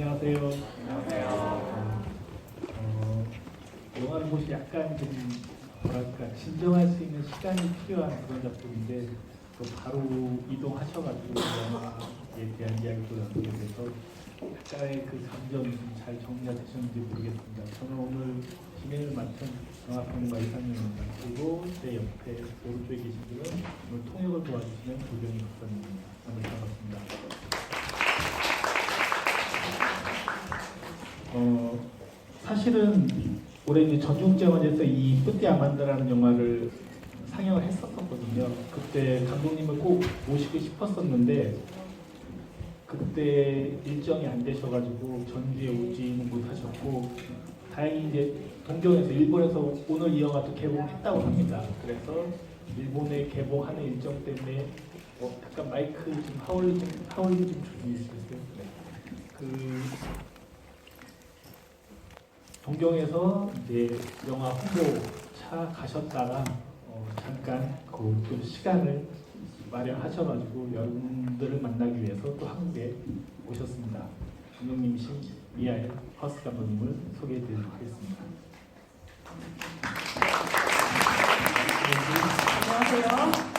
안녕하세요. 영화를 보시 약간 좀 뭐랄까 진정할 수 있는 시간이 필요한 그런 작품인데 또 바로 이동하셔가지고 영화에 대한 이야기도 나누게 돼서 약간의 그 감정이 좀 잘 정리가 되셨는지 모르겠습니다. 저는 오늘 진행을 맡은 영화평론가 이상윤입니다. 그리고 제 옆에 오른쪽에 계신 분은 오늘 통역을 도와주시는 조경희 박사님입니다. 오늘 반갑습니다. 사실은 올해 이제 전국제원에서 이 뿌띠 아만다라는 영화를 상영을 했었거든요. 그때 감독님을 꼭 모시고 싶었었는데 그때 일정이 안 되셔가지고 전주에 오지는 못하셨고 다행히 이제 동경에서 일본에서 오늘 이 영화도 개봉했다고 합니다. 그래서 일본에 개봉하는 일정 때문에 약간 마이크 좀 하울링 좀 주시겠어요? 네. 그 동경에서 이제 영화 홍보차 가셨다가 잠깐 그 시간을 마련하셔가지고 여러분들을 만나기 위해서 또 한국에 오셨습니다. 감독님이신 미하엘 허스 감독님을 소개해드리도록 하겠습니다. 안녕하세요.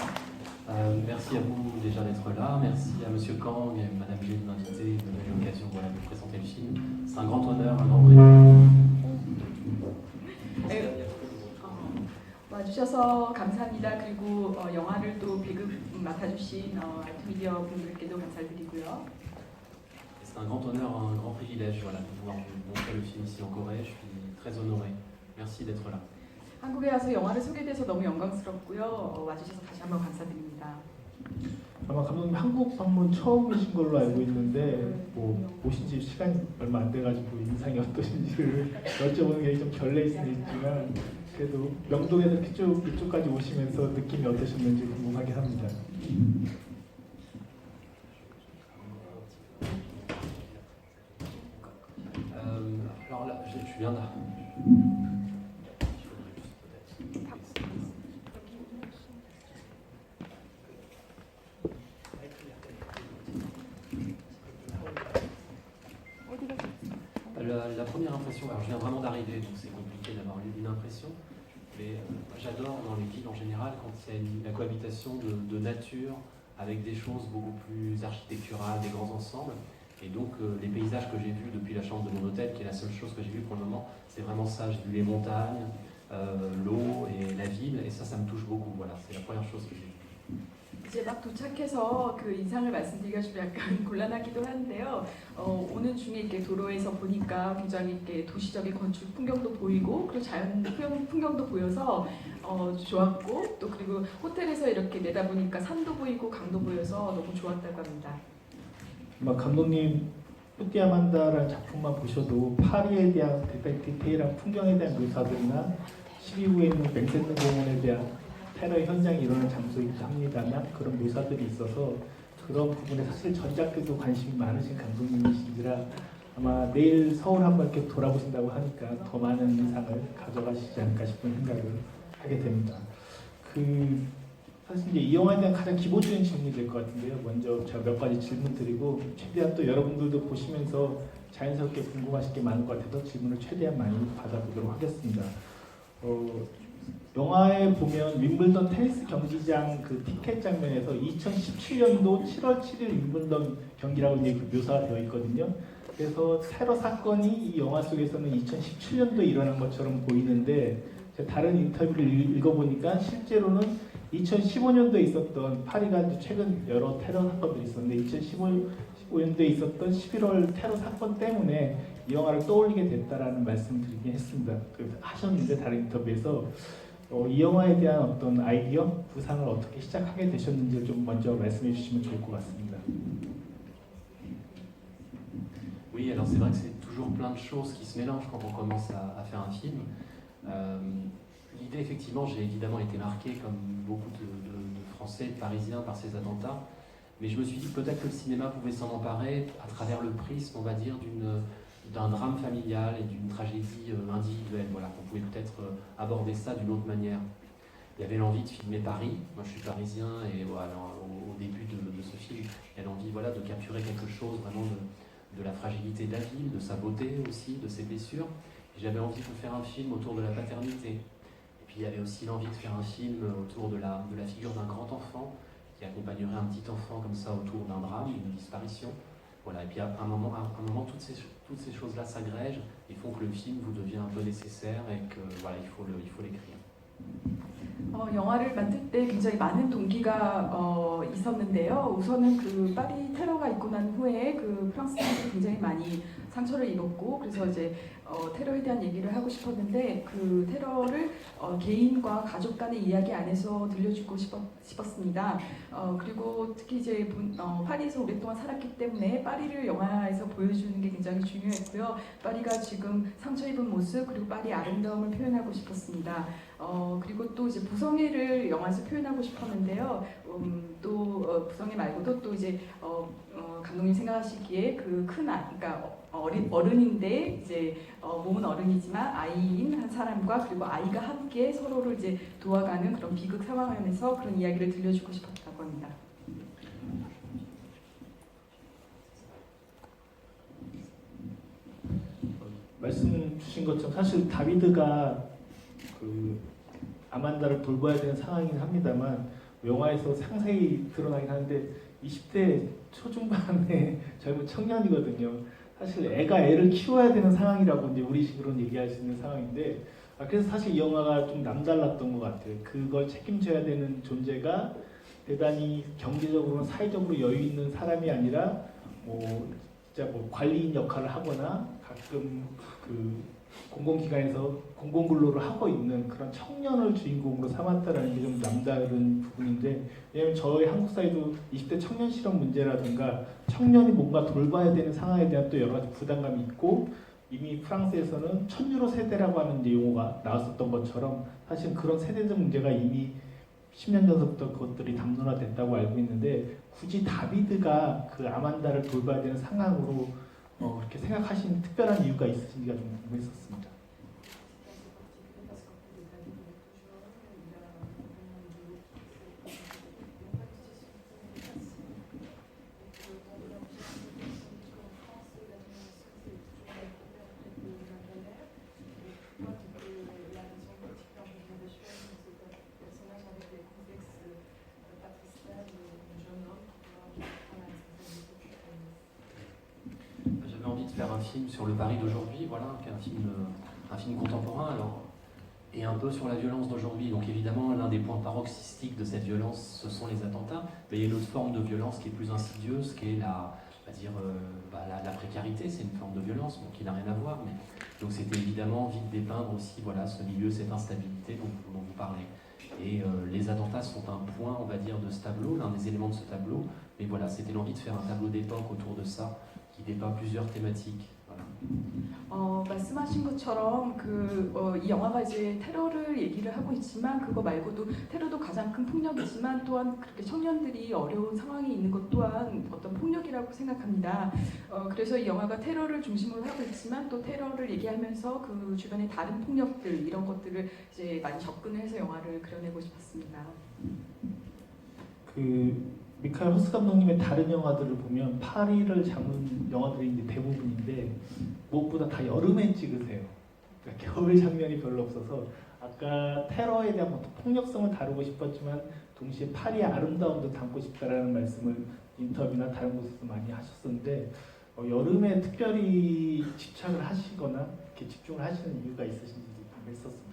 Merci à vous déjà d'être là, merci à Monsieur Kang et Madame Gilles de m'inviter, de me donner l'occasion de vous présenter le film. C'est un grand honneur, un grand privilège. 와주셔서 감사합니다. 그리고 영화를 또 배급 맡아주신 알트미디어 분들께도 감사드리고요. C'est un grand honneur, un grand privilège voilà, de pouvoir vous montrer le film ici en Corée. Je suis très honoré. Merci d'être là. 한국에 와서 영화를 소개돼서 너무 영광스럽고요. 와주셔서 다시 한번 감사드립니다. 아마 감독님 한국 방문 처음이신 걸로 알고 있는데 오신 지 시간이 얼마 안 돼가지고 인상이 어떠신지를 여쭤보는 게 좀 결례일 수는 있지만 그래도 명동에서 이쪽까지 오시면서 느낌이 어떠셨는지 궁금하긴 합니다. Alors là, je viens là. La première impression, alors je viens vraiment d'arriver, donc c'est compliqué d'avoir une impression, mais j'adore dans les villes en général quand il y a la cohabitation de nature avec des choses beaucoup plus architecturales, des grands ensembles, et donc les paysages que j'ai vus depuis la chambre de mon hôtel, qui est la seule chose que j'ai vue pour le moment, c'est vraiment ça, j'ai vu les montagnes, l'eau et la ville, et ça me touche beaucoup, voilà, c'est la première chose que j'ai vue. 이제 막 도착해서 그 인상을 말씀드리기가 좀 약간 곤란하기도 한데요. 오는 중에 이렇게 도로에서 보니까 굉장히 이렇게 도시적인 건축 풍경도 보이고 그리고 자연 풍경도 보여서 좋았고 또 그리고 호텔에서 이렇게 내다보니까 산도 보이고 강도 보여서 너무 좋았다고 합니다. 감독님 뿌띠 아만다라는 작품만 보셔도 파리에 대한 디테일한 풍경에 대한 묘사들이나 12호에 있는 맹세는 공원에 대한 테러 현장이 일어나는 장소이기도 합니다만 그런 묘사들이 있어서 그런 부분에 사실 전작들도 관심이 많으신 감독님이시라 아마 내일 서울 한번 이렇게 돌아보신다고 하니까 더 많은 인상을 가져가시지 않을까 싶은 생각을 하게 됩니다. 사실 이제 이 영화에 대한 가장 기본적인 질문이 될 것 같은데요. 먼저 제가 몇 가지 질문 드리고 최대한 또 여러분들도 보시면서 자연스럽게 궁금하실 게 많을 것 같아서 질문을 최대한 많이 받아보도록 하겠습니다. 영화에 보면 윈블던 테니스 경기장 그 티켓 장면에서 2017년도 7월 7일 윈블던 경기라고 이제 묘사가 되어 있거든요. 그래서 테러 사건이 이 영화 속에서는 2017년도에 일어난 것처럼 보이는데 제가 다른 인터뷰를 읽어보니까 실제로는 2015년도에 있었던 파리가 최근 여러 테러 사건들이 있었는데 2015년도에 있었던 11월 테러 사건 때문에 이 영화를 떠올리게 됐다라는 말씀을 드리긴 했습니다. 하셨는데 다른 인터뷰에서 이 영화에 대한 어떤 아이디어, 구상을 어떻게 시작하게 되셨는지 좀 먼저 말씀해 주시면 좋을 것 같습니다. Oui, alors c'est vrai que c'est toujours plein de choses qui se mélangent quand on commence à faire un film. L'idée, effectivement, j'ai évidemment été marqué, comme beaucoup de Français, de Parisiens, par ces attentats. Mais je me suis dit que peut-être que le cinéma pouvait s'en emparer à travers le prisme, on va dire, d'un drame familial et d'une tragédie individuelle. Voilà, qu'on pouvait peut-être aborder ça d'une autre manière. Il y avait l'envie de filmer Paris. Moi, je suis parisien et voilà, au début de ce film, il y a l'envie de capturer quelque chose vraiment de la fragilité de la ville, de sa beauté aussi, de ses blessures. J'avais envie de faire un film autour de la paternité. Et puis il y avait aussi l'envie de faire un film autour de la figure d'un grand enfant qui accompagnerait un petit enfant comme ça autour d'un drame, d'une disparition. Voilà. Et puis à un moment toutes ces choses-là s'agrègent et font que le film vous devient un peu nécessaire et que voilà, il faut l'écrire. 영화를 만들 때 굉장히 많은 동기가 있었는데요. 우선은 그 파리 테러가 있고 난 후에 그 프랑스인들이 굉장히 많이 상처를 입었고, 그래서 이제 테러에 대한 얘기를 하고 싶었는데 그 테러를 개인과 가족 간의 이야기 안에서 들려주고 싶었습니다. 그리고 특히 이제 파리에서 오랫동안 살았기 때문에 파리를 영화에서 보여주는 게 굉장히 중요했고요. 파리가 지금 상처 입은 모습, 그리고 파리의 아름다움을 표현하고 싶었습니다. 그리고 또 이제 부성애를 영화에서 표현하고 싶었는데요. 또 부성애 말고도 또 이제 감독님 생각하시기에 그 큰 그러니까 어른인데 이제 몸은 어른이지만 아이인 한 사람과 그리고 아이가 함께 서로를 이제 도와가는 그런 비극 상황 안에서 그런 이야기를 들려주고 싶었다고 합니다. 말씀 주신 것처럼 사실 다비드가 그 아만다를 돌봐야 되는 상황이긴 합니다만 영화에서 상세히 드러나긴 하는데 20대 초중반의 젊은 청년이거든요. 사실 애가 애를 키워야 되는 상황이라고 이제 우리식으로는 얘기할 수 있는 상황인데, 그래서 사실 이 영화가 좀 남달랐던 것 같아요. 그걸 책임져야 되는 존재가 대단히 경제적으로나 사회적으로 여유 있는 사람이 아니라 진짜 관리인 역할을 하거나 가끔 그 공공기관에서 공공근로를 하고 있는 그런 청년을 주인공으로 삼았다는 게 좀 남다른 부분인데, 왜냐하면 저희 한국 사회도 20대 청년 실업 문제라든가 청년이 뭔가 돌봐야 되는 상황에 대한 또 여러 가지 부담감이 있고, 이미 프랑스에서는 1000유로 세대라고 하는 이제 용어가 나왔었던 것처럼 사실 그런 세대적 문제가 이미 10년 전부터 그것들이 담론화됐다고 알고 있는데, 굳이 다비드가 그 아만다를 돌봐야 되는 상황으로 그렇게 생각하신 특별한 이유가 있으신지가 좀 궁금했었습니다. Faire un film sur le Paris d'aujourd'hui, voilà, un film contemporain, et un peu sur la violence d'aujourd'hui. Donc évidemment, l'un des points paroxystiques de cette violence, ce sont les attentats. Mais il y a une autre forme de violence qui est plus insidieuse, qui est la précarité. C'est une forme de violence, qui n'a rien à voir. Mais donc c'était évidemment envie de dépeindre aussi, voilà, ce milieu, cette instabilité dont vous parlez. Et les attentats sont un point, on va dire, de ce tableau, l'un des éléments de ce tableau. Mais voilà, c'était l'envie de faire un tableau d'époque autour de ça, qui dépeint plusieurs thématiques. Voilà. 말씀하신 것처럼 이 영화가 이제 테러를 얘기를 하고 있지만 그거 말고도 테러도 가장 큰 폭력이지만 또한 그렇게 청년들이 어려운 상황에 있는 것 또한 어떤 폭력이라고 생각합니다. 그래서 이 영화가 테러를 중심으로 하고 있지만 또 테러를 얘기하면서 그 주변의 다른 폭력들 이런 것들을 이제 많이 접근을 해서 영화를 그려내고 싶었습니다. 미카엘 허스 감독님의 다른 영화들을 보면 파리를 잡는 영화들이 이제 대부분인데 무엇보다 다 여름에 찍으세요. 그러니까 겨울 장면이 별로 없어서 아까 테러에 대한 폭력성을 다루고 싶었지만 동시에 파리의 아름다움도 담고 싶다라는 말씀을 인터뷰나 다른 곳에서 많이 하셨었는데 여름에 특별히 집착을 하시거나 이렇게 집중을 하시는 이유가 있으신지 궁금했었습니다.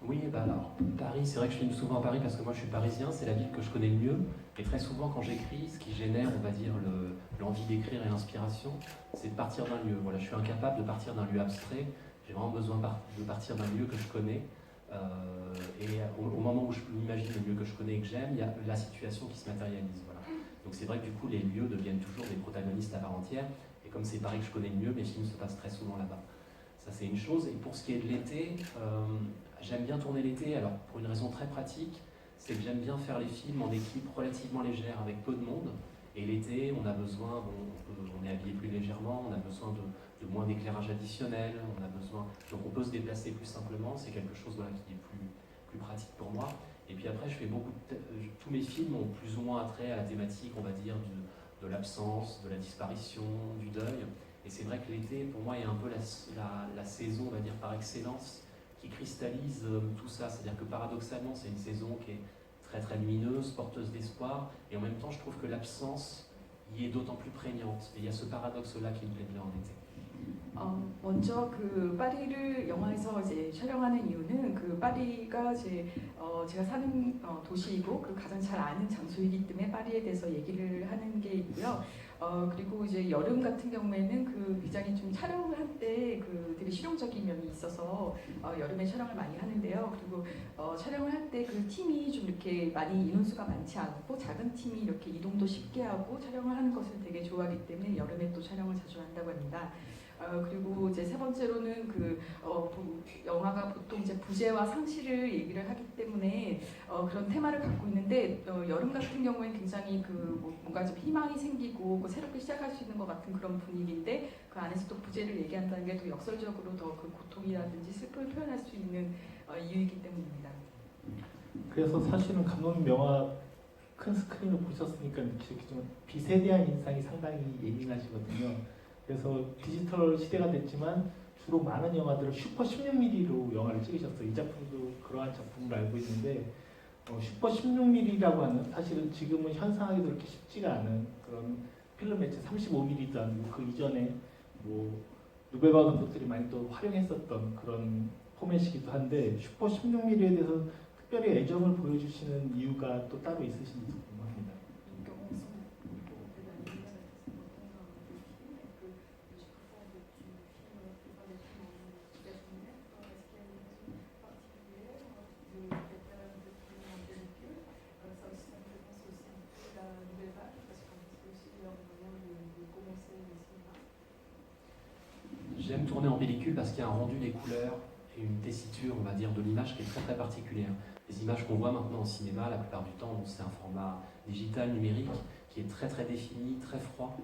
Oui, alors, Paris, c'est vrai que je filme souvent à Paris parce que moi je suis parisien, c'est la ville que je connais le mieux. Et très souvent quand j'écris, ce qui génère, on va dire, l'envie d'écrire et l'inspiration, c'est de partir d'un lieu. Voilà, je suis incapable de partir d'un lieu abstrait, j'ai vraiment besoin de partir d'un lieu que je connais. Et au moment où je m'imagine le lieu que je connais et que j'aime, il y a la situation qui se matérialise. Voilà. Donc c'est vrai que du coup les lieux deviennent toujours des protagonistes à part entière. Et comme c'est Paris que je connais le mieux, mes films se passent très souvent là-bas. Ça c'est une chose. Et pour ce qui est de l'été, j'aime bien tourner l'été. Alors pour une raison très pratique, c'est que j'aime bien faire les films en équipe relativement légère, avec peu de monde. Et l'été, on a besoin, on est habillé plus légèrement, on a besoin de moins d'éclairage additionnel, donc on peut se déplacer plus simplement, c'est quelque chose voilà, qui est plus pratique pour moi. Et puis après, je fais tous mes films ont plus ou moins attrait à la thématique, on va dire, de l'absence, de la disparition, du deuil. Et c'est vrai que l'été, pour moi, est un peu la saison, on va dire, par excellence, qui cristallise tout ça. C'est-à-dire que paradoxalement, c'est une saison qui est très très lumineuse, porteuse d'espoir, et en même temps, je trouve que l'absence y est d'autant plus prégnante. Et il y a ce paradoxe-là qui me plaît bien en été. 먼저 그 파리를 영화에서 이제 촬영하는 이유는 그 파리가 제가 사는 도시이고 그 가장 잘 아는 장소이기 때문에 파리에 대해서 얘기를 하는 게 있고요. 그리고 이제 여름 같은 경우에는 그 굉장히 좀 촬영을 할 때 그 되게 실용적인 면이 있어서 여름에 촬영을 많이 하는데요. 그리고 촬영을 할 때 그 팀이 좀 이렇게 많이 인원수가 많지 않고 작은 팀이 이렇게 이동도 쉽게 하고 촬영을 하는 것을 되게 좋아하기 때문에 여름에 또 촬영을 자주 한다고 합니다. 그리고 이제 세 번째로는 영화가 보통 이제 부재와 상실을 얘기를 하기 때문에 그런 테마를 갖고 있는데 여름 같은 경우에는 굉장히 뭔가 좀 희망이 생기고 새롭게 시작할 수 있는 것 같은 그런 분위기인데 그 안에서 또 부재를 얘기한다는 게 더 역설적으로 더 그 고통이라든지 슬픔을 표현할 수 있는 이유이기 때문입니다. 그래서 사실은 감독님 영화 큰 스크린으로 보셨으니까 느끼셨겠지만 빛에 대한 인상이 상당히 예민하시거든요. 그래서 디지털 시대가 됐지만 주로 많은 영화들을 슈퍼 16mm로 영화를 찍으셨어요. 이 작품도 그러한 작품을 알고 있는데 슈퍼 16mm라고 하는 사실은 지금은 현상하기도 그렇게 쉽지가 않은 그런 필름 매체 35mm도 아니고 그 이전에 누베바 감독들이 많이 또 활용했었던 그런 포맷이기도 한데 슈퍼 16mm에 대해서 특별히 애정을 보여주시는 이유가 또 따로 있으신지 궁금합니다. J'aime tourner en pellicule parce qu'il y a un rendu des couleurs et une tessiture, on va dire, de l'image qui est très très particulière. Les images qu'on voit maintenant au cinéma, la plupart du temps, c'est un format digital, numérique, qui est très très défini, très froid.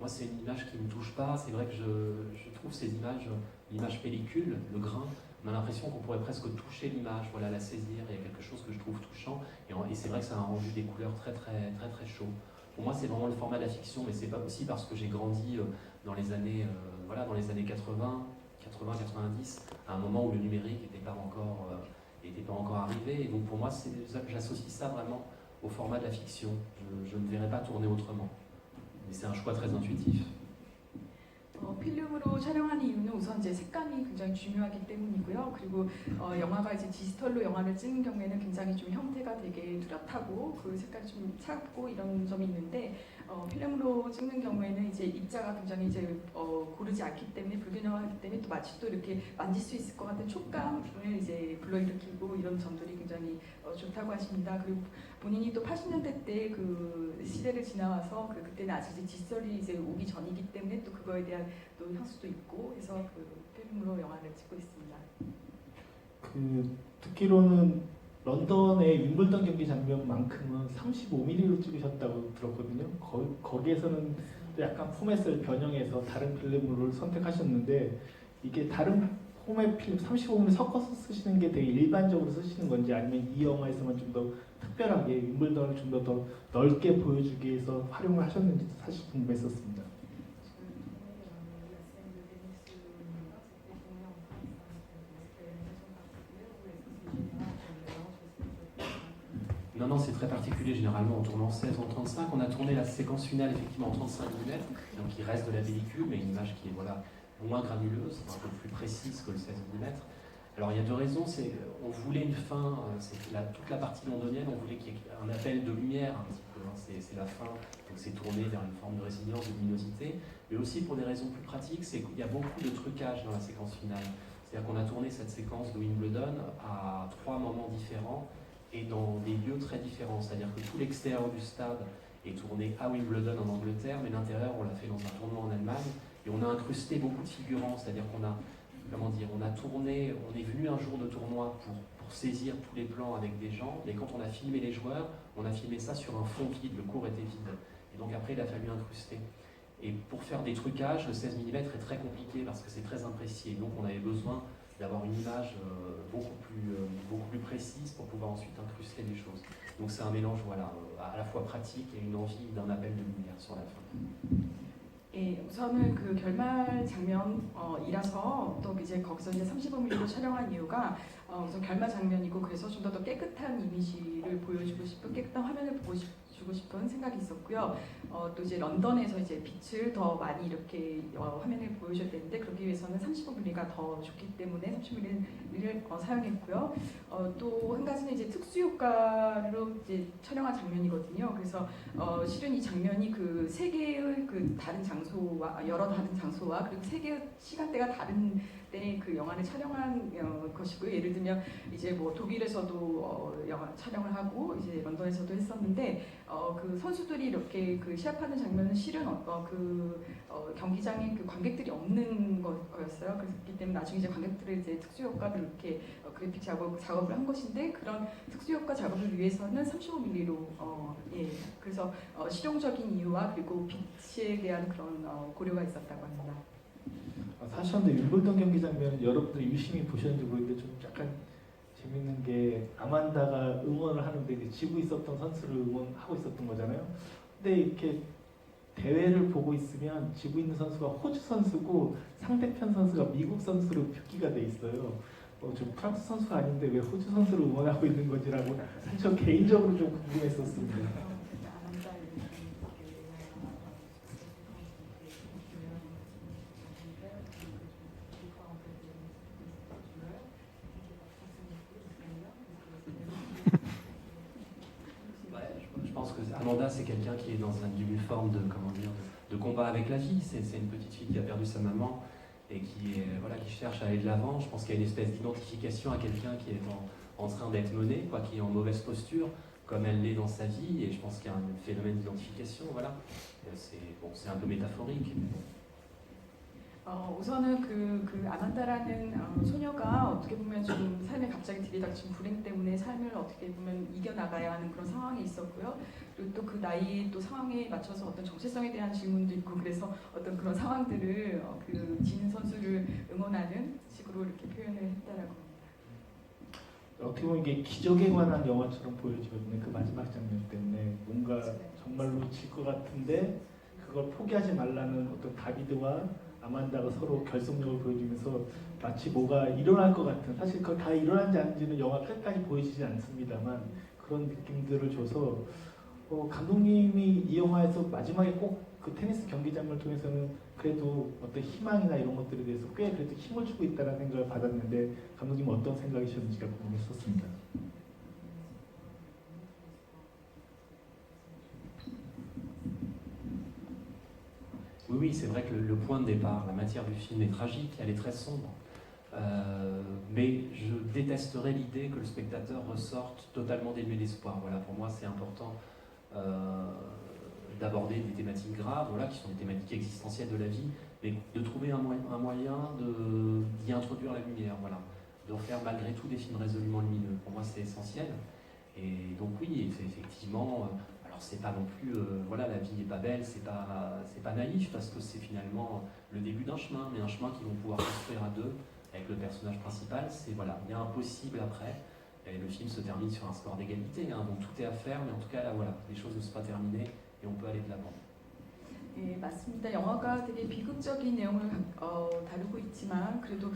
Moi, c'est une image qui ne me touche pas. C'est vrai que je trouve ces images, l'image pellicule, le grain, on a l'impression qu'on pourrait presque toucher l'image, voilà, la saisir. Il y a quelque chose que je trouve touchant. Et c'est vrai que ça a un rendu des couleurs très très très très chaud. Pour moi, c'est vraiment le format de la fiction, mais c'est pas aussi parce que j'ai grandi dans les années 80, 90, à un moment où le numérique n'était pas encore arrivé. Et donc pour moi, j'associe ça vraiment au format de la fiction. Je ne verrais pas tourner autrement. Mais c'est un choix très intuitif. 필름으로 촬영하는 이유는 우선 이제 색감이 굉장히 중요하기 때문이고요. 그리고 영화가 이제 디지털로 영화를 찍는 경우에는 굉장히 좀 형태가 되게 뚜렷하고 그 색깔이 좀 차갑고 이런 점이 있는데 필름으로 찍는 경우에는 이제 입자가 굉장히 이제 고르지 않기 때문에 불균형하기 때문에 또 마치 또 이렇게 만질 수 있을 것 같은 촉감을 이제 불러일으키고 이런 점들이 굉장히 좋다고 하십니다. 그리고 본인이 또 80년대 때 그 시대를 지나와서 그때는 아직 이제 디지털이 이제 오기 전이기 때문에 또 그거에 대한 또 향수도 있고 해서 그 필름으로 영화를 찍고 있습니다. 듣기로는 런던의 윈블던 경기 장면만큼은 35mm로 찍으셨다고 들었거든요. 거기에서는 약간 포맷을 변형해서 다른 필름을 선택하셨는데 이게 다른 포맷 필름 35mm 섞어서 쓰시는 게 되게 일반적으로 쓰시는 건지 아니면 이 영화에서만 좀 더 특별하게 윈블던을 좀 더 넓게 보여주기 위해서 활용을 하셨는지 사실 궁금했었습니다. Non, c'est très particulier. Généralement, on tourne en 16 ou en 35. On a tourné la séquence finale effectivement en 35 mm, donc il reste de la pellicule, mais une image qui est moins granuleuse, un peu plus précise que le 16 mm. Alors il y a deux raisons. On voulait une fin, toute la partie londonienne, on voulait qu'il y ait un appel de lumière un petit peu. C'est la fin, donc c'est tourné vers une forme de résilience, de luminosité, mais aussi pour des raisons plus pratiques, c'est qu'il y a beaucoup de trucage dans la séquence finale. C'est-à-dire qu'on a tourné cette séquence de Wimbledon à 3 moments différents et dans des lieux très différents. C'est-à-dire que tout l'extérieur du stade est tourné à Wimbledon en Angleterre, mais l'intérieur on l'a fait dans un tournoi en Allemagne et on a incrusté beaucoup de figurants. C'est-à-dire qu'on a tourné, on est venu un jour de tournoi pour pour saisir tous les plans avec des gens. Mais quand on a filmé les joueurs, on a filmé ça sur un fond vide, le cours était vide. Et donc après, il a fallu incruster. Et pour faire des trucages, le 16 mm est très compliqué parce que c'est très imprécis. Et donc on avait besoin d'avoir une image beaucoup plus précise pour pouvoir ensuite incruster les choses. Donc c'est un mélange voilà, à la fois pratique et une envie d'un appel de lumière sur la fin. 예, 우선은 그 결말 장면이라서 또 이제 거기서 이제 35mm로 촬영한 이유가 우선 결말 장면이고 그래서 좀 더 깨끗한 이미지를 보여주고 싶은 깨끗한 화면을 주고 싶은 생각이 있었고요. 또 이제 런던에서 이제 빛을 더 많이 이렇게 화면을 보여줘야 되는데 그러기 위해서는 35mm가 더 좋기 때문에 30mm를 사용했고요. 또 한 가지는 이제 특수 효과로 이제 촬영한 장면이거든요. 그래서 실은 이 장면이 그 세 개의 그 다른 장소와 여러 다른 장소와 그리고 세 개의 시간대가 다른 때 그 영화를 촬영한 것이고요. 예를 들면 이제 뭐 독일에서도 영화 촬영을 하고 이제 런던에서도 했었는데 그 선수들이 이렇게 그 시합하는 장면은 실은 경기장에 그 관객들이 없는 거였어요. 그렇기 때문에 나중에 이제 관객들의 이제 특수 효과를 이렇게 그래픽 작업을 한 것인데 그런 특수 효과 작업을 위해서는 35mm로 예 그래서 실용적인 이유와 그리고 빛에 대한 그런 고려가 있었다고 합니다. 사실 근데 윈블던 경기 장면은 여러분들이 유심히 보셨는지 모르겠는데 좀 약간 재밌는 게 아만다가 응원을 하는데 이제 지고 있었던 선수를 응원하고 있었던 거잖아요. 근데 이렇게 대회를 보고 있으면 지고 있는 선수가 호주 선수고 상대편 선수가 미국 선수로 표기가 돼 있어요. 저 프랑스 선수가 아닌데 왜 호주 선수를 응원하고 있는 건지라고 사실 저 개인적으로 좀 궁금했었습니다. Je pense que Amanda, c'est quelqu'un qui est dans une forme de combat avec la vie. C'est une petite fille qui a perdu sa maman et qui cherche à aller de l'avant. Je pense qu'il y a une espèce d'identification à quelqu'un qui est en train d'être mené, qui est en mauvaise posture, comme elle l'est dans sa vie. Et je pense qu'il y a un phénomène d'identification. Voilà. C'est un peu métaphorique. 우선은 그 아만다라는 소녀가 어떻게 보면 좀 삶에 갑자기 들이닥친 불행 때문에 삶을 어떻게 보면 이겨나가야 하는 그런 상황이 있었고요. 그리고 또 그 나이 또 상황에 맞춰서 어떤 정체성에 대한 질문도 있고 그래서 어떤 그런 상황들을 그 지는 선수를 응원하는 식으로 이렇게 표현을 했다라고 합니다. 어떻게 보면 이게 기적에 관한 영화처럼 보여지거든요. 그 마지막 장면 때문에 뭔가 정말로 질 것 같은데 그걸 포기하지 말라는 어떤 다비드와 아만다가 서로 결속력을 보여주면서 마치 뭐가 일어날 것 같은 사실 그거 다 일어난지 아닌지는 영화 끝까지 보여지지 않습니다만 그런 느낌들을 줘서 감독님이 이 영화에서 마지막에 꼭 그 테니스 경기 장면을 통해서는 그래도 어떤 희망이나 이런 것들에 대해서 꽤 그래도 힘을 주고 있다는 생각을 받았는데 감독님은 어떤 생각이셨는지가 궁금했었습니다. Oui, c'est vrai que le point de départ, la matière du film est tragique, elle est très sombre. Mais je détesterais l'idée que le spectateur ressorte totalement dénué d'espoir. Voilà, pour moi, c'est important d'aborder des thématiques graves, qui sont des thématiques existentielles de la vie, mais de trouver un moyen d'y introduire la lumière, de faire malgré tout des films résolument lumineux. Pour moi, c'est essentiel. Et donc oui, c'est effectivement... c'est pas non plus, la vie n'est pas belle, c'est pas naïf parce que c'est finalement le début d'un chemin, mais un chemin qu'ils vont pouvoir construire à deux avec le personnage principal. Il y a un possible après. Et le film se termine sur un score d'égalité, donc tout est à faire, mais en tout cas là les choses ne sont pas terminées et on peut aller de l'avant. 예, 맞습니다. 영화가 되게 비극적인 내용을 다루고 있지만 그래도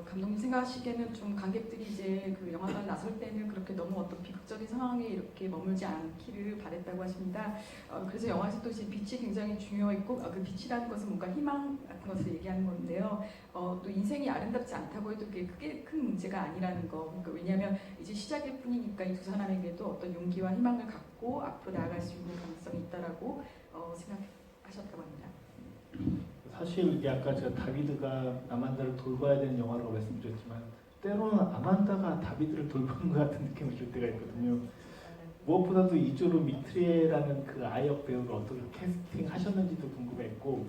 감독님 생각하시기에는 좀 관객들이 이제 그 영화관 나설 때는 그렇게 너무 어떤 비극적인 상황에 이렇게 머물지 않기를 바랬다고 하십니다. 그래서 영화에서 또 이제 빛이 굉장히 중요했고 그 빛이라는 것은 뭔가 희망 같은 것을 얘기하는 건데요. 또 인생이 아름답지 않다고 해도 그게 크게 큰 문제가 아니라는 거. 그러니까 왜냐하면 이제 시작일 뿐이니까 이 두 사람에게도 어떤 용기와 희망을 갖고 앞으로 나아갈 수 있는 가능성이 있다라고 하셨다고 합니다. 사실 이게 아까 제가 다비드가 아만다를 돌봐야 되는 영화라고 말씀드렸지만 때로는 아만다가 다비드를 돌보는 것 같은 느낌을 줄 때가 있거든요. 무엇보다도 이조로 미트리에라는 그 아역 배우를 어떻게 캐스팅하셨는지도 궁금했고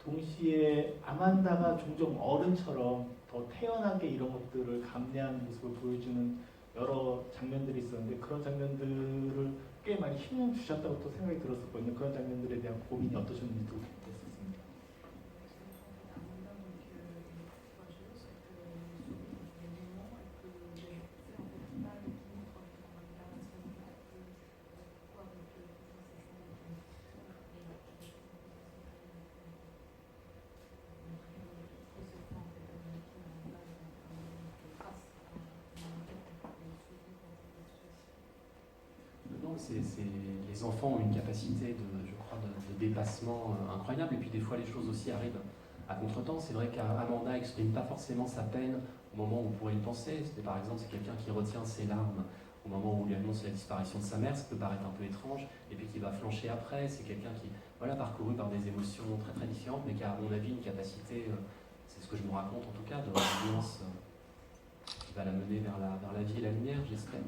동시에 아만다가 종종 어른처럼 더 태연하게 이런 것들을 감내하는 모습을 보여주는 여러 장면들이 있었는데 그런 장면들을 꽤 많이 힘을 주셨다고 또 생각이 들었었거든요. 그런 장면들에 대한 고민이 어떠셨는지도 됐었습니다. Non, les enfants ont une capacité je crois, de dépassement incroyable. Et puis des fois, les choses aussi arrivent à contretemps. C'est vrai qu'Amanda n'exprime pas forcément sa peine au moment où on pourrait le penser. Par exemple, c'est quelqu'un qui retient ses larmes au moment où on lui annonce la disparition de sa mère, ce qui peut paraître un peu étrange, et puis qui va flancher après. C'est quelqu'un qui, voilà, parcouru par des émotions très très différentes, mais qui a, à mon avis, une capacité, c'est ce que je me raconte en tout cas, de résilience qui va la mener vers la vie et la lumière, j'espère.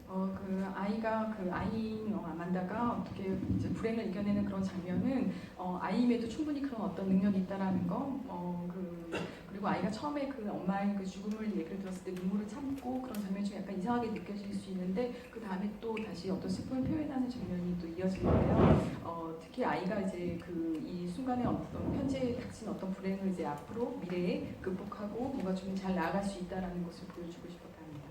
그 아이가 그 아이인 아만다가 어떻게 이제 불행을 이겨내는 그런 장면은 아이임에도 충분히 그런 어떤 능력이 있다라는 거. 그리고 아이가 처음에 그 엄마의 그 죽음을 얘기를 들었을 때 눈물을 참고 그런 장면이 좀 약간 이상하게 느껴질 수 있는데 그 다음에 또 다시 어떤 슬픔을 표현하는 장면이 또 이어지는데요. 특히 아이가 이제 그 이 순간에 어떤 현재에 닥친 어떤 불행을 이제 앞으로 미래에 극복하고 뭔가 좀 잘 나아갈 수 있다라는 것을 보여주고 싶었다 합니다.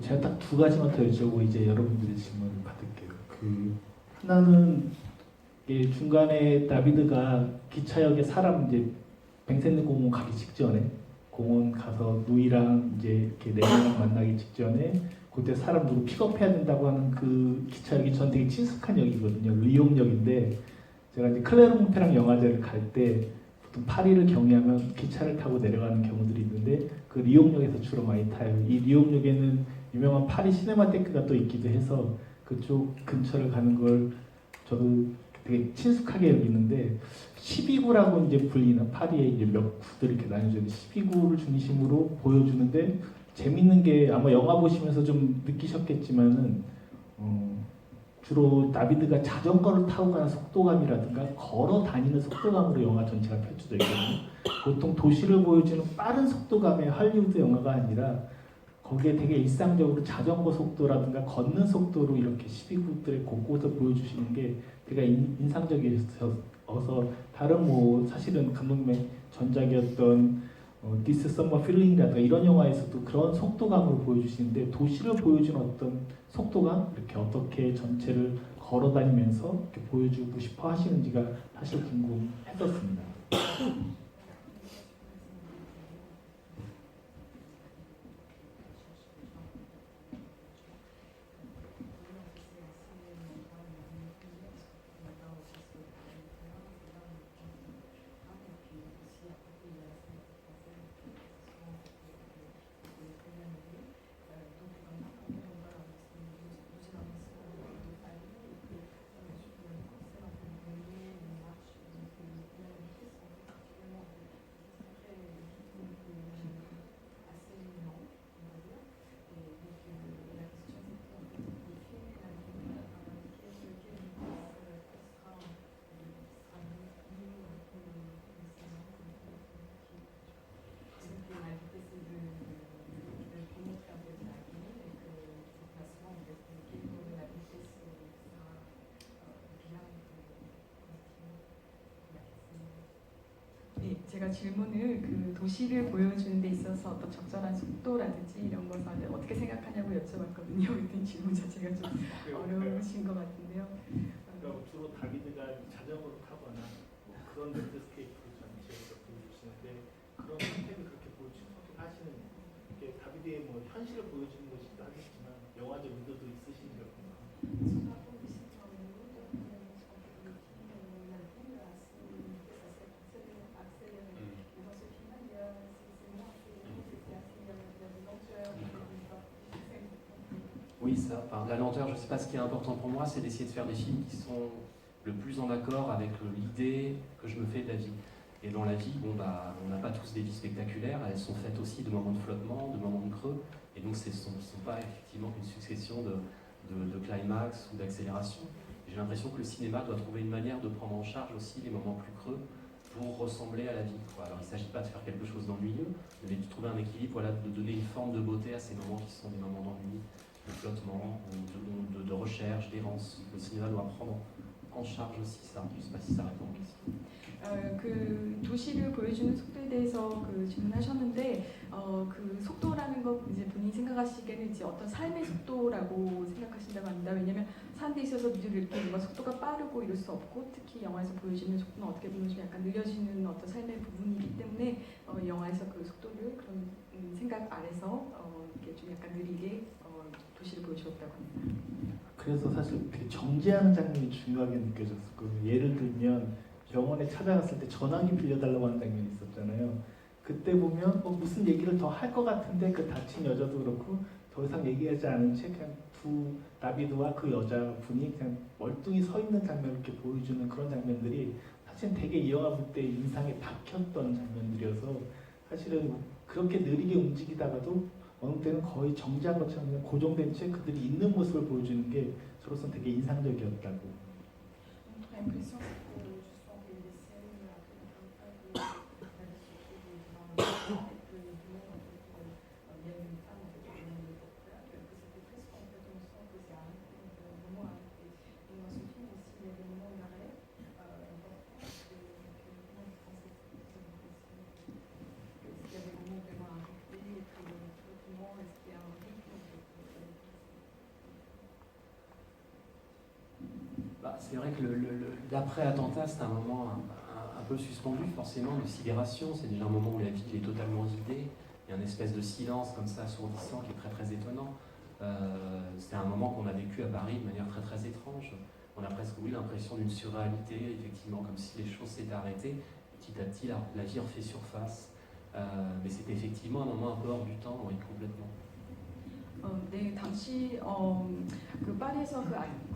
제가 딱 두 가지만 더 여쭤보고 이제 여러분들의 질문을 받을게요. 하나는 중간에 다비드가 기차역에 사람 이제 뱅센드 공원 가기 직전에 공원 가서 누이랑 이제 이렇게 네 명 만나기 직전에 그때 사람 누구 픽업해야 된다고 하는 그 기차역이 전 되게 친숙한 역이거든요. 리옹역인데 제가 이제 클레르몽페랑 영화제를 갈 때 보통 파리를 경유하면 기차를 타고 내려가는 경우들이 있는데 그 리옹역에서 주로 많이 타요. 이 리옹역에는 유명한 파리 시네마테크가 또 있기도 해서 그쪽 근처를 가는 걸 저도 되게 친숙하게 여기는데 12구라고 이제 불리는 파리에 이제 몇 구들 이렇게 나뉘어져 있는 12구를 중심으로 보여주는데 재밌는 게 아마 영화 보시면서 좀 느끼셨겠지만은 주로 다비드가 자전거를 타고 가는 속도감이라든가 걸어 다니는 속도감으로 영화 전체가 펼쳐져 있거든요. 보통 도시를 보여주는 빠른 속도감의 할리우드 영화가 아니라 거기에 되게 일상적으로 자전거 속도라든가 걷는 속도로 이렇게 12구들의 곳곳을 보여주시는 게 되게 인상적이어서 다른 뭐 사실은 감독님의 전작이었던 This Summer Feeling이라든가 이런 영화에서도 그런 속도감으로 보여주시는데 도시를 보여주는 어떤 속도감 이렇게 어떻게 전체를 걸어다니면서 이렇게 보여주고 싶어 하시는지가 사실 궁금했었습니다. 제가 질문을 그 도시를 보여주는 데 있어서 어떤 적절한 속도라든지 이런 것을 어떻게 생각하냐고 여쭤봤거든요. 그랬더니 질문 자체가 좀 어려우신 것 같은데요. 그러니까 주로 다비드가 자전거를 타거나 뭐 그런 랜드스케이프 전체에서 보여주시는데 그런 선택을 그렇게 선택하시는 게 다비드의 뭐 현실을 보여주는 것이기도 하겠지만 영화적 의도도 있으신가 보구나. Oui, ça, enfin, la lenteur, je ne sais pas, ce qui est important pour moi, c'est d'essayer de faire des films qui sont le plus en accord avec l'idée que je me fais de la vie. Et dans la vie, bon, bah, on n'a pas tous des vies spectaculaires, elles sont faites aussi de moments de flottement, de moments de creux, et donc ce ne sont pas effectivement une succession de climax ou d'accélération. J'ai l'impression que le cinéma doit trouver une manière de prendre en charge aussi les moments plus creux, pour ressembler à la vie, quoi. Alors il ne s'agit pas de faire quelque chose d'ennuyeux, mais de trouver un équilibre, voilà, de donner une forme de beauté à ces moments qui sont des moments d'ennui, de flottement, ou de recherche, d'errance. Le cinéma doit prendre en charge aussi ça. Je ne sais pas si ça répond aux questions. 그 도시를 보여주는 속도에 대해서 그 질문하셨는데 그 속도라는 거 이제 본인이 생각하시기에는 이제 어떤 삶의 속도라고 생각하신다고 합니다. 왜냐하면 사는 데 있어서 늘 이렇게 뭔가 속도가 빠르고 이럴 수 없고 특히 영화에서 보여지는 속도는 어떻게 보면 좀 약간 느려지는 어떤 삶의 부분이기 때문에 영화에서 그 속도를 그런 생각 아래서 이렇게 좀 약간 느리게 도시를 보여주었다고 합니다. 그래서 사실 되게 정지하는 장면이 중요하게 느껴졌었거든요. 예를 들면 병원에 찾아갔을 때 전화기 빌려달라고 하는 장면이 있었잖아요. 그때 보면 무슨 얘기를 더 할 것 같은데 그 다친 여자도 그렇고 더 이상 얘기하지 않은 채 그냥 두 다비드와 그 여자분이 그냥 멀뚱히 서 있는 장면을 이렇게 보여주는 그런 장면들이 사실 되게 이 영화 볼 때 인상에 박혔던 장면들이어서 사실은 그렇게 느리게 움직이다가도 어느 때는 거의 정지한 것처럼 그냥 고정된 채 그들이 있는 모습을 보여주는 게 저로서는 되게 인상적이었다고. C'est vrai que l'après-attentat, c'est un moment un peu suspendu, forcément, de sidération. C'est déjà un moment où la ville est totalement vidée. Il y a une espèce de silence comme ça, assourdissant, qui est très très étonnant. C'est un moment qu'on a vécu à Paris de manière très très étrange. On a presque, oui, l'impression d'une surréalité, effectivement, comme si les choses s'étaient arrêtées. Petit à petit, la vie refait surface. Mais c'était effectivement un moment un peu hors du temps, oui, complètement. 네, 당시 그 파리에서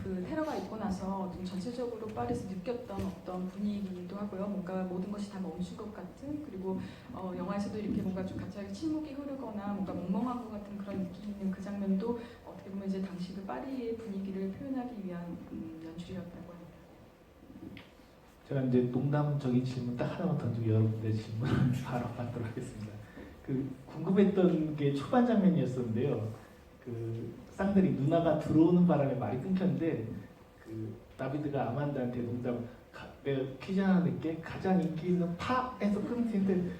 그 테러가 있고 나서 좀 전체적으로 파리에서 느꼈던 어떤 분위기도 하고요. 뭔가 모든 것이 다 멈춘 것 같은, 그리고 영화에서도 이렇게 뭔가 좀 갑자기 침묵이 흐르거나 뭔가 멍멍한 것 같은 그런 느낌이 있는 그 장면도 어떻게 보면 이제 당시 그 파리의 분위기를 표현하기 위한 연출이었다고 합니다. 제가 이제 농담적인 질문 딱 하나만 던지고 여러분들 질문 바로 받도록 하겠습니다. 그 궁금했던 게 초반 장면이었었는데요. 그 쌍들이 누나가 들어오는 바람에 말이 끊겼는데 그 다비드가 아만다한테 농담 내가 퀴즈 하나 낼게 가장 인기 있는 팝에서 끊기는데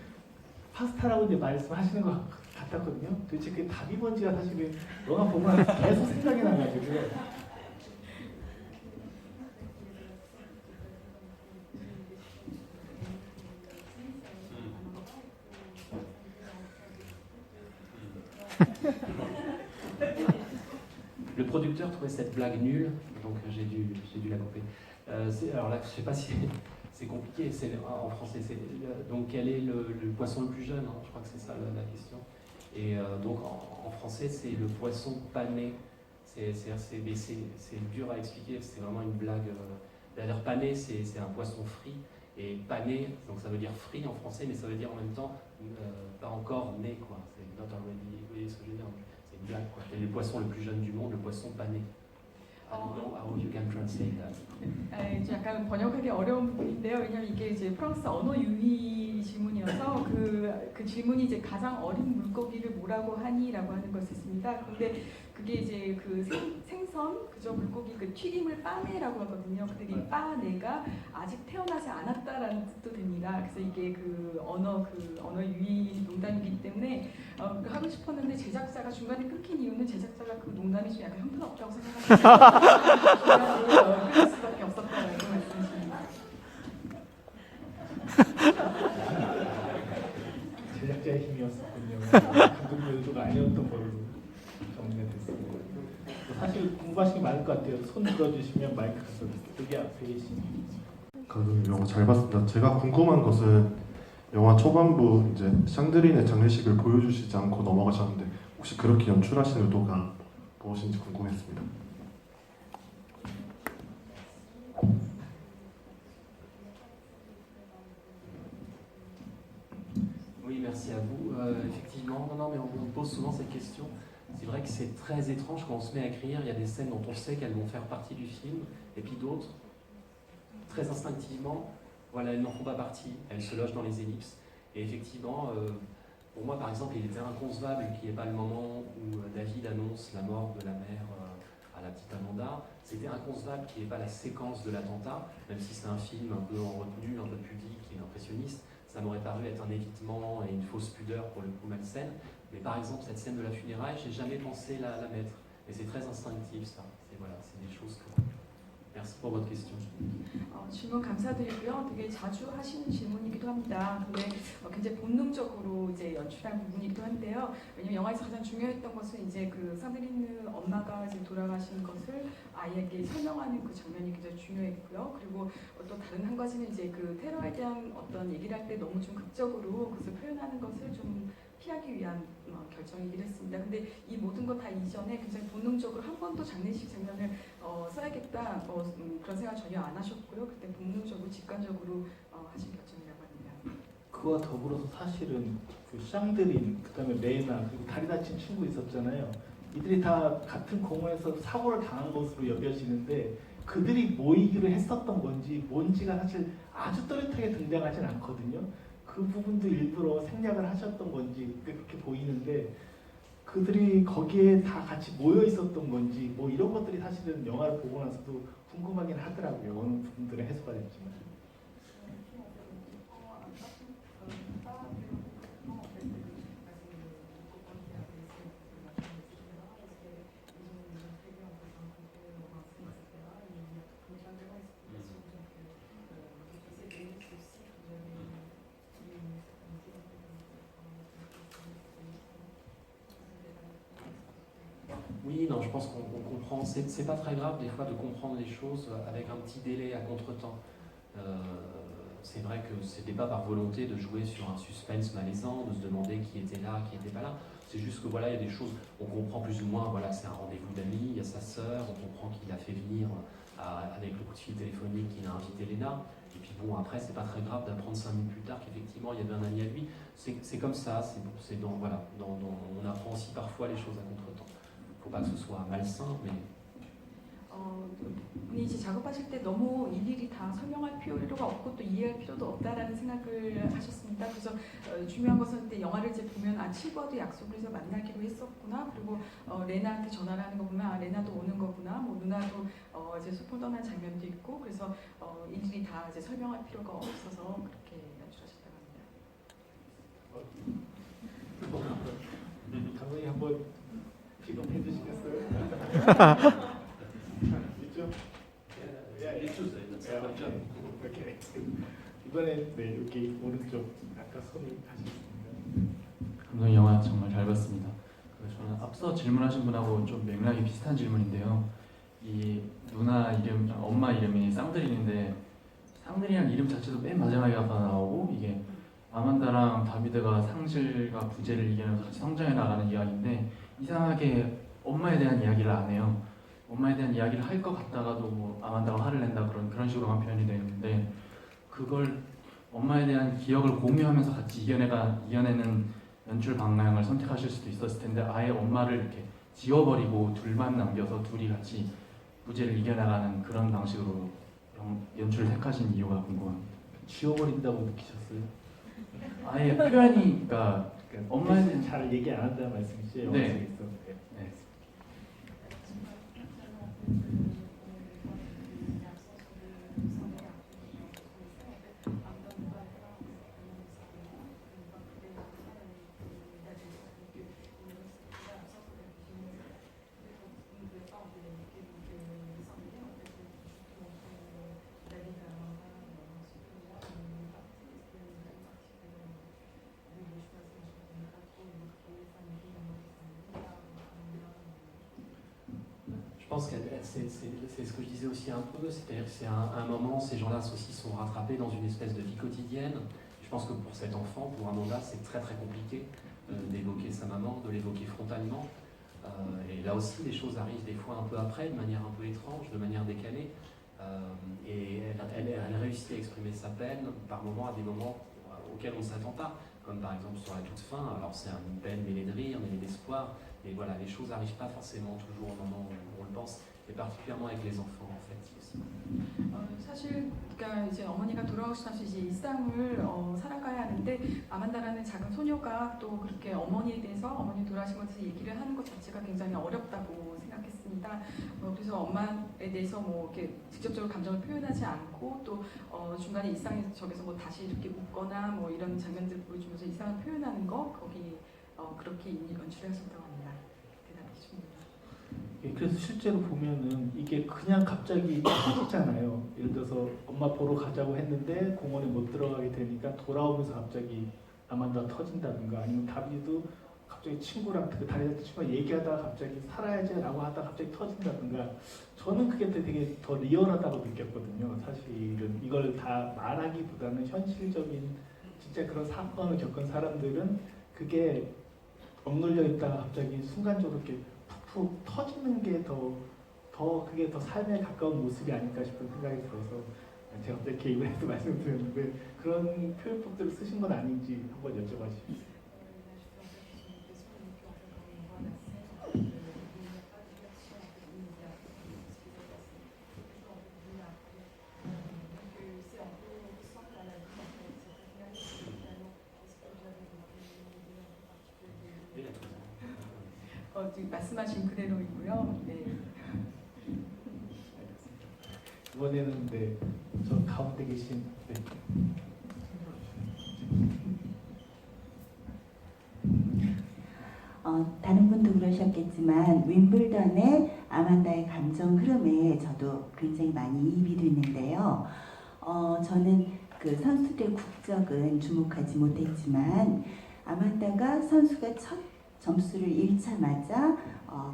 파스타라고 이제 말씀하시는 것 같았거든요. 도대체 그게 답이 뭔지가 사실은 영화 보고 나서 계속 생각이 나가지고 Le producteur trouvait cette blague nulle, donc j'ai dû la couper. Alors là, je ne sais pas si c'est compliqué, en français. Donc quel est le poisson le plus jeune, hein, je crois que c'est ça la question. Et donc en français, c'est le poisson pané. C'est dur à expliquer, c'est vraiment une blague. D'ailleurs, pané, c'est un poisson frit. Et pané, donc ça veut dire frit en français, mais ça veut dire en même temps pas encore né, quoi. C'est not already, vous voyez ce que je veux dire? C'est une blague, quoi. C'est le poisson le plus jeune du monde, le poisson pané. I don't know how you can translate that. 이제 약간 번역하기 어려운 부분인데요. 왜냐하면 이게 이제 프랑스 언어 유희 질문이어서 그 질문이 이제 가장 어린 물고기를 뭐라고 하니라고 하는 것이었습니다. 근데 그게 이제 그 생선, 그저 물고기 그 튀김을 빠네라고 하거든요. 근데 이 빠네가 아직 태어나지 않았다라는 뜻도 됩니다. 그래서 이게 그 언어 유희 농담이기 때문에 하고 싶었는데 제작자가 중간에 끊긴 이유는 제작자가 그 농담이 좀 약간 형편없다고 생각합니다. 끊을 수밖에 없었다고 말씀하십니다. 제작자의 힘이었었군요. 감독의 의도가 아니었던 걸로 정리가 됐습니다. 사실 궁금하신 게 많을 것 같아요. 손 들어주시면 마이크 가서 여기 앞에 계신. 감독님 영화 잘 봤습니다. 제가 궁금한 것은 영화 초반부 이제 샹드린의 장례식을 보여주시지 않고 넘어가셨는데 혹시 그렇게 연출하신 의도가 무엇인지 궁금했습니다. Oui, merci à vous. Effectivement, non, mais on me pose souvent cette question. C'est vrai que c'est très étrange quand on se met à écrire. Il y a des scènes dont on sait qu'elles vont faire partie du film, et puis d'autres, très instinctivement, Voilà, elles n'en font pas partie, elles se logent dans les ellipses. Et effectivement, pour moi par exemple, il était inconcevable qu'il n'y ait pas le moment où David annonce la mort de la mère à la petite Amanda. C'était inconcevable qu'il n'y ait pas la séquence de l'attentat, même si c'est un film un peu en retenue, un peu pudique et impressionniste. Ça m'aurait paru être un évitement et une fausse pudeur pour le coup malsaine. Mais par exemple, cette scène de la funéraille, j'ai jamais pensé la mettre. Et c'est très instinctif ça. Voilà, c'est des choses que... Merci pour votre question. 질문 감사드리고요. 되게 자주 하시는 질문이기도 합니다. 근데 굉장히 본능적으로 이제 연출한 부분이기도 한데요. 왜냐면 영화에서 가장 중요했던 것은 이제 그 산드리느 엄마가 이제 돌아가신 것을 아이에게 설명하는 그 장면이 굉장히 중요했고요. 그리고 또 다른 한 가지는 이제 그 테러에 대한 어떤 얘기를 할 때 너무 좀 극적으로 그것을 표현하는 것을 좀 피하기 위한 결정이긴 했습니다. 근데 이 모든 것 다 이전에 굉장히 본능적으로 한 번 더 장례식 장면을 써야겠다 그런 생각 전혀 안 하셨고요. 그때 본능적으로 직관적으로 하신 결정이라고 합니다. 그와 더불어서 사실은 그 샹드린, 그다음에 레나 그리고 다리 다친 친구 있었잖아요. 이들이 다 같은 공원에서 사고를 당한 것으로 여겨지는데 그들이 모이기로 했었던 건지 뭔지가 사실 아주 또렷하게 등장하진 않거든요. 그 부분도 일부러 생략을 하셨던 건지 그렇게 보이는데 그들이 거기에 다 같이 모여 있었던 건지 뭐 이런 것들이 사실은 영화를 보고 나서도 궁금하긴 하더라고요. 어느 부분들은 해소가 됐지만. Oui, non, je pense qu'on comprend. C'est pas très grave des fois de comprendre les choses avec un petit délai à contretemps. C'est vrai que c'était pas par volonté de jouer sur un suspense malaisant, de se demander qui était là, qui n'était pas là. C'est juste que voilà, il y a des choses, on comprend plus ou moins, voilà, c'est un rendez-vous d'amis, il y a sa sœur, on comprend qu'il a fait venir avec le coup de fil téléphonique, qu'il a invité Léna. Et puis bon, après, c'est pas très grave d'apprendre 5 minutes plus tard qu'effectivement il y avait un ami à lui. C'est comme ça, voilà, on apprend aussi parfois les choses à contretemps. Faut pas que ce soit malsain, mais 분이 이제 작업하실 때 너무 일일이 다 설명할 필요가 없고 또 이해할 필요도 없다라는 생각을 하셨습니다. 그래서 중요한 것은 그때 영화를 이제 보면 친구와도 약속을 해서 만나기로 했었구나. 그리고 레나한테 전화를 하는 거 보면 레나도 오는 거구나. 뭐 누나도 이제 소풍 떠난 장면도 있고 그래서 일일이 다 이제 설명할 필요가 없어서 그렇게 연출하셨다고 합니다. 감독님 한번 비겁해 주시겠어요? 오케이. 이번에 네 여기 오른쪽 아까 손을 하셨습니다. 감독님 영화 정말 잘 봤습니다. 저는 앞서 질문하신 분하고 좀 맥락이 비슷한 질문인데요. 이 누나 이름, 엄마 이름이 쌍드린인데 쌍드린이라는 이름 자체도 맨 마지막에 아까 나오고 이게 아만다랑 다비드가 상실과 부재를 이겨내면서 같이 성장해 나가는 이야기인데 이상하게 엄마에 대한 이야기를 안 해요. 엄마에 대한 이야기를 할 것 같다가도 뭐 아만다가 화를 낸다 그런 식으로만 표현이 되는데 그걸 엄마에 대한 기억을 공유하면서 같이 이겨내는 연출 방향을 선택하실 수도 있었을 텐데 아예 엄마를 이렇게 지워버리고 둘만 남겨서 둘이 같이 부재를 이겨나가는 그런 방식으로 연출을 택하신 이유가 궁금합니다. 지워버린다고 느끼셨어요? 아예 표현이 그러니까 엄마에 대한 잘 얘기 안 한다는 말씀이시죠? 네. 영화 속에서. 네. je pense que c'est ce que je disais aussi un peu, c'est-à-dire que c'est un moment, ces gens-là aussi sont rattrapés dans une espèce de vie quotidienne. Je pense que pour cet enfant, pour Amanda, c'est très très compliqué d'évoquer sa maman, de l'évoquer frontalement. Et là aussi, les choses arrivent des fois un peu après, de manière un peu étrange, de manière décalée. Et elle réussit à exprimer sa peine par moments, à des moments auxquels on ne s'attend pas, comme par exemple sur la toute fin. Alors c'est une peine mêlée de rire, mêlée d'espoir. Et voilà, les choses n'arrivent pas forcément toujours au moment où on le pense, et particulièrement avec les enfants en fait aussi. 사실 그러니까 이제 어머니가 돌아오시고 나서 이제 일상을 살아가야 하는데 아만다라는 작은 소녀가 또 그렇게 어머니에 대해서 어머니 돌아가신 것에 얘기를 하는 것 자체가 굉장히 어렵다고 생각했습니다. 그래서 엄마에 대해서 뭐 이렇게 직접적으로 감정을 표현하지 않고 또 중간에 일상에 저기서 뭐 다시 이렇게 웃거나 뭐 이런 장면들 보여주면서 일상을 표현하는 거 거기 그렇게 연출을 하셨다고 합니다. 대단히 좋습니다. 예, 그래서 실제로 보면은 이게 그냥 갑자기 터지잖아요. 예를 들어서 엄마 보러 가자고 했는데 공원에 못 들어가게 되니까 돌아오면서 갑자기 아만다가 터진다든가 아니면 다비도 갑자기 친구랑 그 다리 다친 친구랑 얘기하다가 갑자기 살아야지라고 하다가 갑자기 터진다든가 저는 그게 되게 더 리얼하다고 느꼈거든요. 사실은 이걸 다 말하기보다는 현실적인 진짜 그런 사건을 겪은 사람들은 그게 억눌려 있다가 갑자기 순간적으로 이렇게 푹 터지는 게 그게 더 삶에 가까운 모습이 아닐까 싶은 생각이 들어서 제가 갑자기 개입을 해서 말씀드렸는데 그런 표현법들을 쓰신 건 아닌지 한번 여쭤봐주십시오. 지금 말씀하신 그대로이고요. 네. 이번에는 네, 저 가운데 계신 네. 다른 분도 그러셨겠지만 윈블던의 아만다의 감정 흐름에 저도 굉장히 많이 이입이 됐는데요. 저는 그 선수들의 국적은 주목하지 못했지만 아만다가 선수가 첫 점수를 잃자마자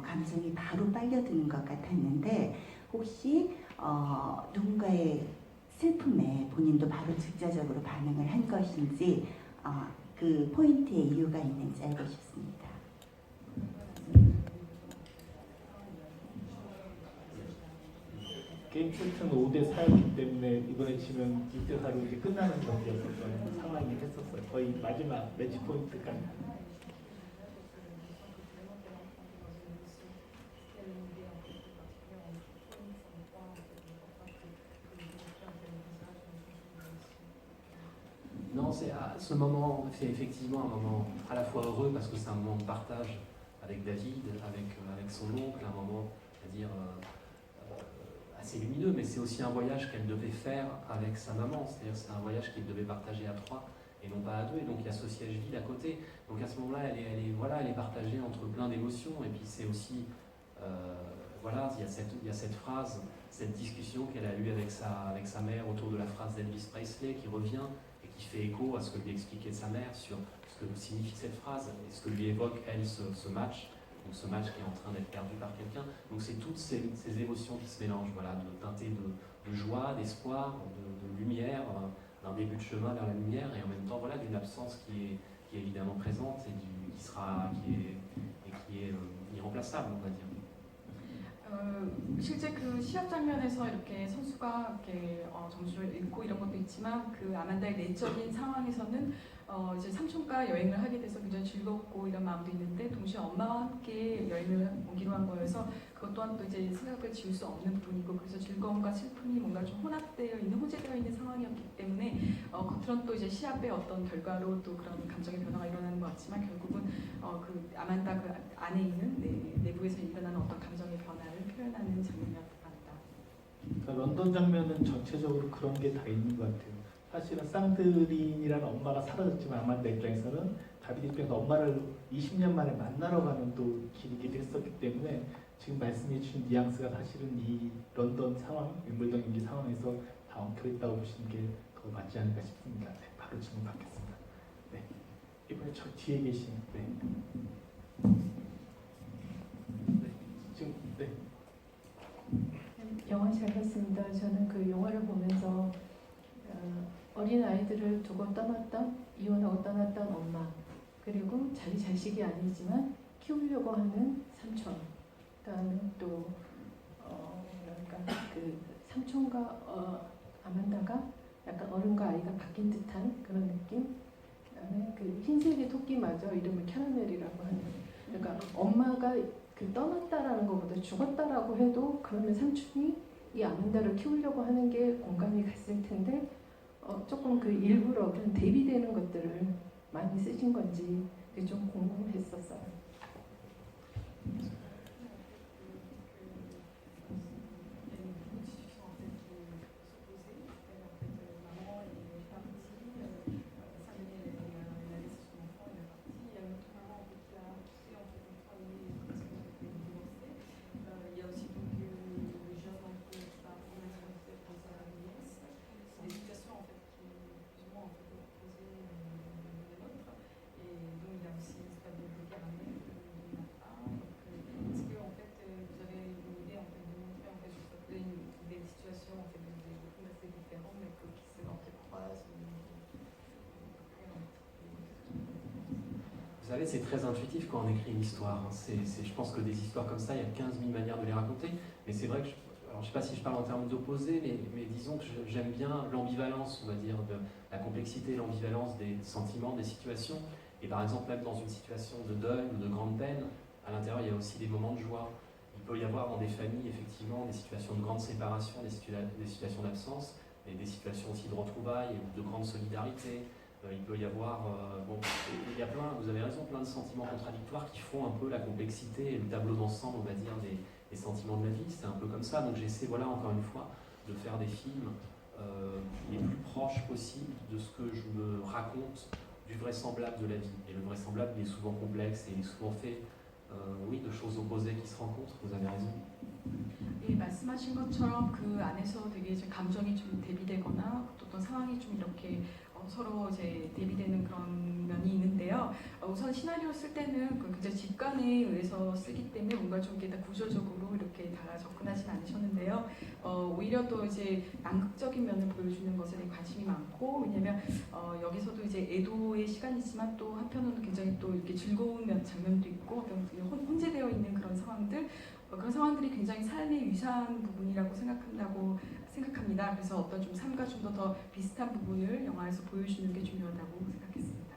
감정이 바로 빨려드는 것 같았는데 혹시 누군가의 슬픔에 본인도 바로 즉자적으로 반응을 한 것인지 그 포인트에 이유가 있는지 알고 싶습니다. 게임 세트는 5대4였기 때문에 이번에 지면 6대4로 이제 끝나는 경기였었던 상황이 했었어요. 거의 마지막 매치 포인트까지. Non, ce moment, c'est effectivement un moment à la fois heureux parce que c'est un moment de partage avec David, avec son oncle, un moment, c'est-à-dire assez lumineux, mais c'est aussi un voyage qu'elle devait faire avec sa maman, c'est-à-dire c'est un voyage qu'ils devaient partager à 3 et non pas à 2, et donc il y a ce siège vide à côté. Donc à ce moment-là, elle est partagée entre plein d'émotions, et puis c'est aussi, voilà, il y a cette phrase, cette discussion qu'elle a eue avec sa mère autour de la phrase d'Elvis Presley qui revient et qui fait écho à ce que lui expliquait sa mère sur ce que signifie cette phrase et ce que lui évoque elle ce match. Donc ce match qui est en train d'être perdu par quelqu'un. Donc c'est toutes ces émotions qui se mélangent, voilà, de teintés de joie, d'espoir, de lumière, d'un début de chemin vers la lumière, et en même temps voilà, d'une absence qui est évidemment présente et qui est irremplaçable, on va dire. 실제 그 시합 장면에서 이렇게 선수가 이렇게 점수를 읽고 이런 것도 있지만 그 아만다의 내적인 상황에서는 이제 삼촌과 여행을 하게 돼서 굉장히 즐겁고 이런 마음도 있는데 동시에 엄마와 함께 여행을 오기로 한 거여서 그것 또한 또 이제 생각을 지울 수 없는 부분이고 그래서 즐거움과 슬픔이 뭔가 좀 혼합되어 있는 호재되어 있는 상황이었기 때문에 겉으로는 또 이제 시합의 어떤 결과로 또 그런 감정의 변화가 일어나는 것 같지만 결국은 그 아만다 그 안에 있는 내부에서 일어나는 어떤 감정의 변화를 표현하는 장면이었다고 합니다. 그러니까 런던 장면은 전체적으로 그런 게 다 있는 것 같아요. 사실은 쌍드린이라는 엄마가 사라졌지만 아만다 입장에서는 다비드 입장에서 엄마를 20년 만에 만나러 가는 또 길이기도 했었기 때문에 지금 말씀해 주신 뉘앙스가 사실은 이 런던 상황, 윈블던 경기 상황에서 다 엉켜있다고 보시는 게 더 맞지 않을까 싶습니다. 네, 바로 질문 받겠습니다. 네, 이번에 저 뒤에 계신 지금 영화 잘 봤습니다. 저는 그 영화를 보면서 어린 아이들을 두고 떠났던 이혼하고 떠났던 엄마 그리고 자기 자식이 아니지만 키우려고 하는 삼촌 그다음에 또 그러니까 그 삼촌과 아만다가 약간 어른과 아이가 바뀐 듯한 그런 느낌 그다음에 그 흰색의 토끼마저 이름을 캐러멜이라고 하는 그러니까 엄마가 그 떠났다라는 것보다 죽었다라고 해도 그러면 삼촌이 이 아만다를 키우려고 하는 게 공감이 갔을 텐데 조금 그 일부러 그런 대비되는 것들을 많이 쓰신 건지 그게 좀 궁금했었어요. Vous savez, c'est très intuitif quand on écrit une histoire. Hein. Je pense que des histoires comme ça, il y a 15 000 manières de les raconter. Mais c'est vrai que, alors je ne sais pas si je parle en termes d'opposés, mais disons que j'aime bien l'ambivalence, on va dire, de la complexité, l'ambivalence des sentiments, des situations. Et par exemple, même dans une situation de deuil ou de grande peine, à l'intérieur, il y a aussi des moments de joie. Il peut y avoir dans des familles, effectivement, des situations de grande séparation, des situations d'absence, et des situations aussi de retrouvailles ou de grande solidarité. Il peut y avoir, il y a plein, vous avez raison, plein de sentiments contradictoires qui font un peu la complexité et le tableau d'ensemble, on va dire, des sentiments de la vie. C'est un peu comme ça. Donc j'essaie, voilà, encore une fois, de faire des films les plus proches possibles de ce que je me raconte du vraisemblable de la vie. Et le vraisemblable, il est souvent complexe et il est souvent fait, oui, de choses opposées qui se rencontrent. Vous avez raison. 예, 말씀하신 것처럼 그 안에서 되게 이제 감정이 좀 대비되거나 또 어떤 상황이 좀 이렇게 서로 이제 대비되는 그런 면이 있는데요. 우선 시나리오 쓸 때는 그 굉장히 직관에 의해서 쓰기 때문에 뭔가 좀 이렇게 다 구조적으로 이렇게 다 접근하진 않으셨는데요. 오히려 또 이제 남극적인 면을 보여주는 것에 대해 관심이 많고, 왜냐면 여기서도 이제 애도의 시간이지만 또 한편으로는 굉장히 또 이렇게 즐거운 장면도 있고 어떤 혼재되어 있는 그런 상황들. 그런 상황들이 굉장히 삶의 유사한 부분이라고 생각합니다. 그래서 어떤 좀 삶과 좀 더 비슷한 부분을 영화에서 보여주는 게 중요하다고 생각했습니다.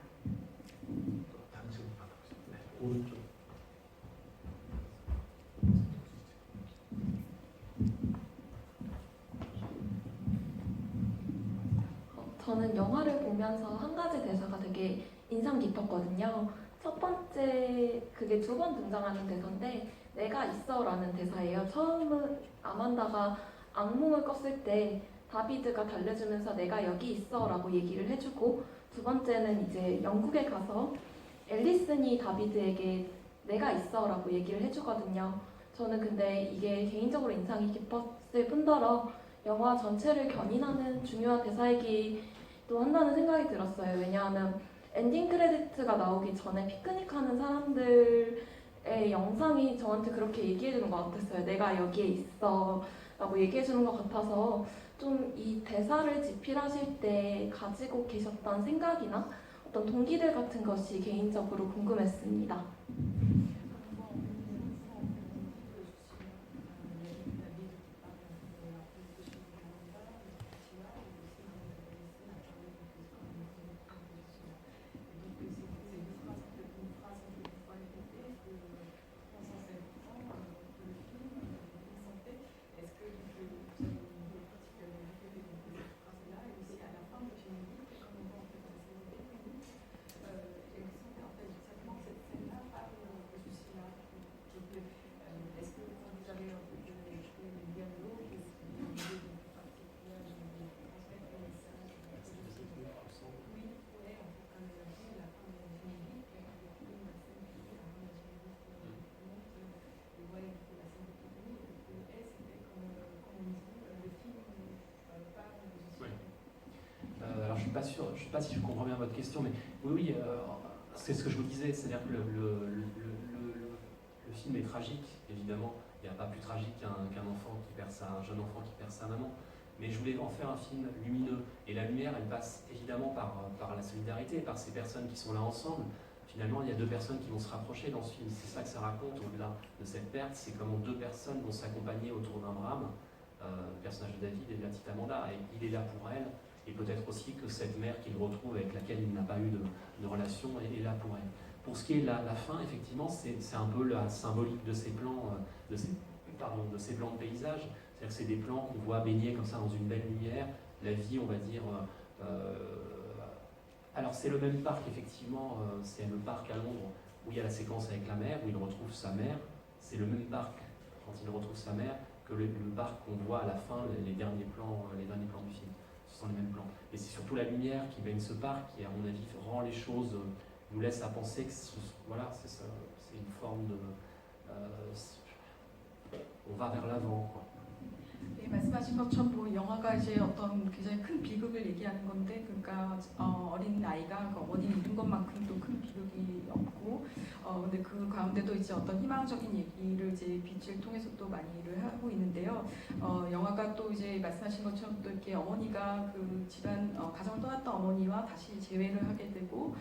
다른 질문 받아보겠습니다. 네, 오른쪽. 저는 영화를 보면서 한 가지 대사가 되게 인상 깊었거든요. 첫 번째, 그게 2번 등장하는 대사인데 내가 있어라는 대사예요. 처음은 아만다가 악몽을 꿨을 때 다비드가 달래주면서 내가 여기 있어라고 얘기를 해주고, 두 번째는 이제 영국에 가서 앨리슨이 다비드에게 내가 있어라고 얘기를 해주거든요. 저는 근데 이게 개인적으로 인상이 깊었을 뿐더러 영화 전체를 견인하는 중요한 대사이기도 한다는 생각이 들었어요. 왜냐하면 엔딩 크레디트가 나오기 전에 피크닉하는 사람들의 영상이 저한테 그렇게 얘기해주는 것 같았어요. 내가 여기에 있어 라고 얘기해주는 것 같아서 좀 이 대사를 집필하실 때 가지고 계셨던 생각이나 어떤 동기들 같은 것이 개인적으로 궁금했습니다. Je ne sais pas si je comprends bien votre question, mais oui, c'est ce que je vous disais, c'est-à-dire que le film est tragique, évidemment. Il n'y a pas plus tragique qu'un enfant qui perd un jeune enfant qui perd sa maman. Mais je voulais en faire un film lumineux. Et la lumière, elle passe évidemment par la solidarité, par ces personnes qui sont là ensemble. Finalement, il y a 2 personnes qui vont se rapprocher dans ce film. C'est ça que ça raconte au-delà de cette perte. C'est comment 2 personnes vont s'accompagner autour d'un drame. Le personnage de David et de la petite Amanda. Et il est là pour elle. Et peut-être aussi que cette mère qu'il retrouve, avec laquelle il n'a pas eu de relation, est là pour elle. Pour ce qui est de la fin, effectivement, c'est un peu la symbolique de ces plans, de ces plans de paysage. C'est-à-dire que c'est des plans qu'on voit baigner comme ça dans une belle lumière, la vie, on va dire, Alors c'est le même parc effectivement, c'est le parc à Londres où il y a la séquence avec la mère, où il retrouve sa mère. C'est le même parc quand il retrouve sa mère que le parc qu'on voit à la fin, les derniers plans du film. Ce sont les mêmes plans. Et c'est surtout la lumière qui baigne ce parc qui, à mon avis, rend les choses, nous laisse à penser que voilà, c'est une forme de... on va vers l'avant, quoi. 네, 말씀하신 것처럼 뭐 영화가 이제 어떤 굉장히 큰 비극을 얘기하는 건데, 그러니까 어린 아이가 그 어머니를 잃은 것만큼 또 큰 비극이 없고, 근데 그 가운데도 이제 어떤 희망적인 얘기를 이제 빛을 통해서 또 많이 일을 하고 있는데요. 영화가 또 이제 말씀하신 것처럼 또 이렇게 어머니가 그 집안 가정을 떠났던 어머니와 다시 재회를 하게 되고,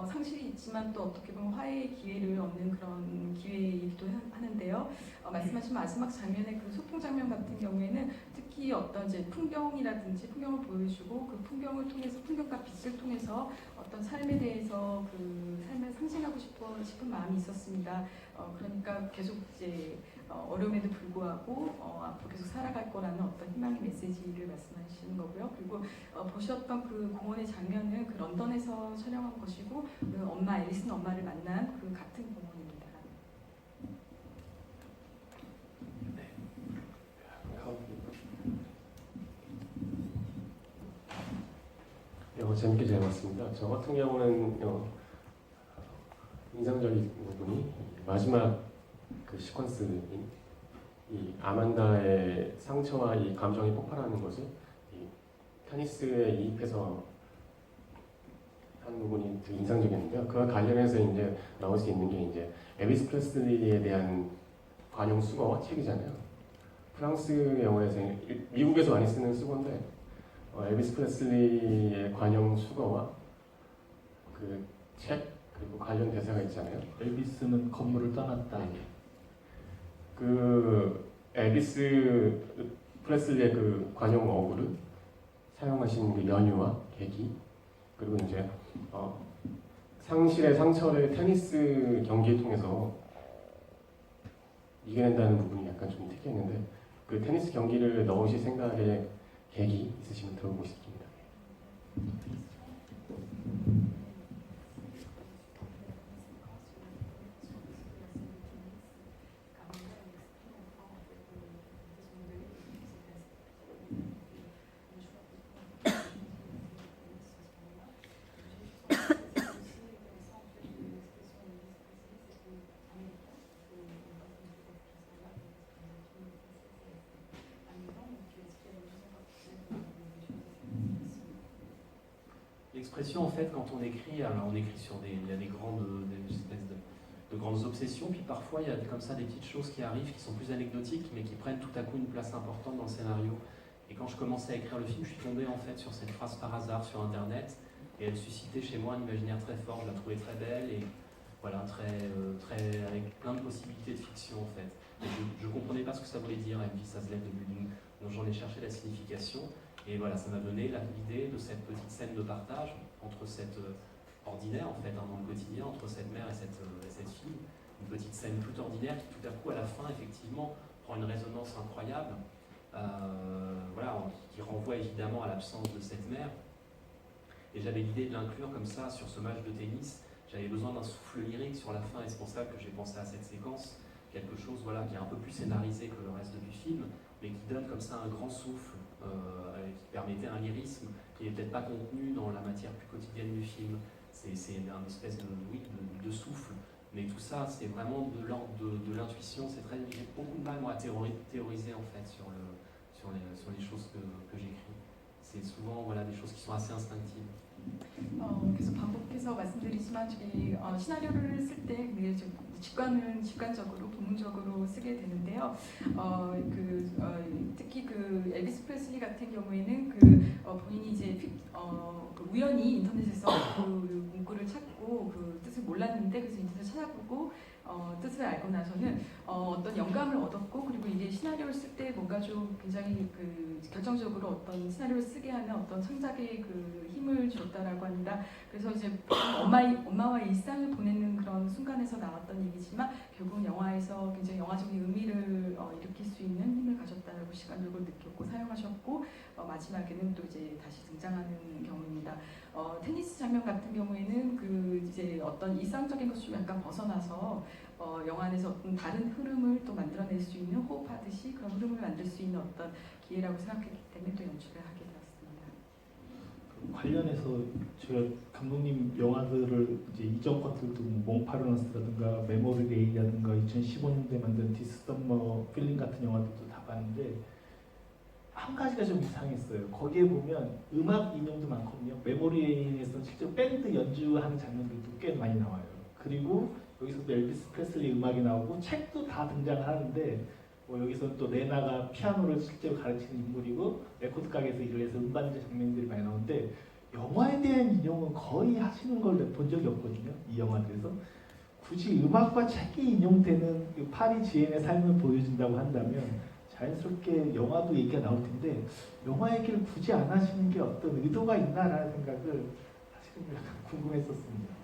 상실이 있지만 또 어떻게 보면 화해의 기회를 얻는 그런 기회이기도 하는데요. 말씀하신 마지막 장면의 그 소통 장면 같은 경우에는 특히 어떤 이제 풍경이라든지 풍경을 보여주고 그 풍경을 통해서 풍경과 빛을 통해서 어떤 삶에 대해서 그 삶을 상징하고 싶은 마음이 있었습니다. 그러니까 계속 이제 어려움에도 불구하고 앞으로 계속 살아갈 거라는 어떤 희망의 메시지를 말씀하시는 거고요. 그리고 보셨던 그 공원의 장면은 그 런던에서 촬영한 것이고, 그 엄마 앨리슨 엄마를 만난 그 같은 공원입니다. 재밌게 잘 봤습니다. 저 같은 경우는 인상적인 부분이 마지막 그 시퀀스인 이 아만다의 상처와 이 감정이 폭발하는 것을 이 테니스에 이입해서 한 부분이 되게 인상적이었는데요. 그와 관련해서 이제 나올 수 있는 게 이제 엘비스 프레슬리에 대한 관용 수거와 책이잖아요. 프랑스 영어에서 미국에서 많이 쓰는 수거인데 엘비스 프레슬리의 관용 수거와 그 책 그리고 관련 대사가 있잖아요. 엘비스는 건물을 떠났다. 그 엘비스 프레슬리의 그 관용 어구를 사용하신 그 연유와 계기, 그리고 이제 상실의 상처를 테니스 경기를 통해서 이겨낸다는 부분이 약간 좀 특이했는데, 그 테니스 경기를 넣으실 생각에 계기 있으시면 들어보고 싶습니다. L'expression, en fait, quand on écrit, alors on écrit sur il y a des espèces de grandes obsessions, puis parfois il y a comme ça des petites choses qui arrivent, qui sont plus anecdotiques, mais qui prennent tout à coup une place importante dans le scénario. Et quand je commençais à écrire le film, je suis tombé en fait sur cette phrase par hasard sur Internet, et elle suscitait chez moi un imaginaire très fort. Je la trouvais très belle et voilà, avec plein de possibilités de fiction en fait. Et je ne comprenais pas ce que ça voulait dire, Elvis Has Left the Building. Donc j'en ai cherché la signification. Et voilà, ça m'a donné l'idée de cette petite scène de partage entre cette ordinaire en fait, dans le quotidien, entre cette mère et cette fille. Une petite scène toute ordinaire qui tout à coup à la fin effectivement prend une résonance incroyable, voilà, qui renvoie évidemment à l'absence de cette mère. Et j'avais l'idée de l'inclure comme ça sur ce match de tennis. J'avais besoin d'un souffle lyrique sur la fin et c'est pour ça que j'ai pensé à cette séquence, quelque chose voilà, qui est un peu plus scénarisé que le reste du film, mais qui donne comme ça un grand souffle, qui permettait un lyrisme qui n'est peut-être pas contenu dans la matière plus quotidienne du film. C'est un espèce de souffle, mais tout ça c'est vraiment de l'ordre de l'intuition. J'ai beaucoup de mal moi, à théoriser en fait sur les choses que j'écris. C'est souvent voilà, des choses qui sont assez instinctives. 계속 반복해서 말씀드리지만 저기 시나리오를 쓸 때 직관적으로 본능적으로 쓰게 되는데요. 특히 그 엘비스 프레슬리 같은 경우에는 본인이 이제 우연히 인터넷에서 그 문구를 찾고 그 뜻을 몰랐는데 그래서 인터넷 찾아보고 뜻을 알고 나서는 어떤 영감을 얻었고, 그리고 이게 시나리오를 쓸 때 뭔가 좀 굉장히 결정적으로 어떤 시나리오를 쓰게 하는 어떤 창작의 힘을 줬다라고 합니다. 그래서 이제 엄마와 일상을 보내는 그런 순간에서 나왔던 얘기지만 결국은 영화에서 굉장히 영화적인 의미를 일으킬 수 있는 힘을 가졌다라고 시간적으로 느꼈고 사용하셨고, 마지막에는 또 이제 다시 등장하는 경우입니다. 테니스 장면 같은 경우에는 그 이제 어떤 일상적인 것을 좀 약간 벗어나서 영화 안에서 어떤 다른 흐름을 또 만들어낼 수 있는, 호흡하듯이 그런 흐름을 만들 수 있는 어떤 기회라고 생각했기 때문에 또 연출을 하게 되었습니다. 관련해서 제가 감독님 영화들을 이제 이전 것들도 몽파르나스라든가 메모리 레이라든가 2015년대 만든 디스 썸머 필링 같은 영화들도 다 봤는데 한 가지가 좀 이상했어요. 거기에 보면 음악 인용도 많거든요. 메모리 레인에서 실제로 밴드 연주하는 장면들도 꽤 많이 나와요. 그리고 여기서도 엘비스 프레슬리 음악이 나오고 책도 다 등장하는데 뭐 여기서 또 레나가 피아노를 실제로 가르치는 인물이고 레코드 가게에서 일을 해서 음반 장면들이 많이 나오는데 영화에 대한 인용은 거의 하시는 걸 본 적이 없거든요. 이 영화들에서 굳이 음악과 책이 인용되는 그 파리 지엔의 삶을 보여준다고 한다면 자연스럽게 영화도 얘기가 나올 텐데 영화 얘기를 굳이 안 하시는 게 어떤 의도가 있나라는 생각을 사실은 약간 궁금했었습니다.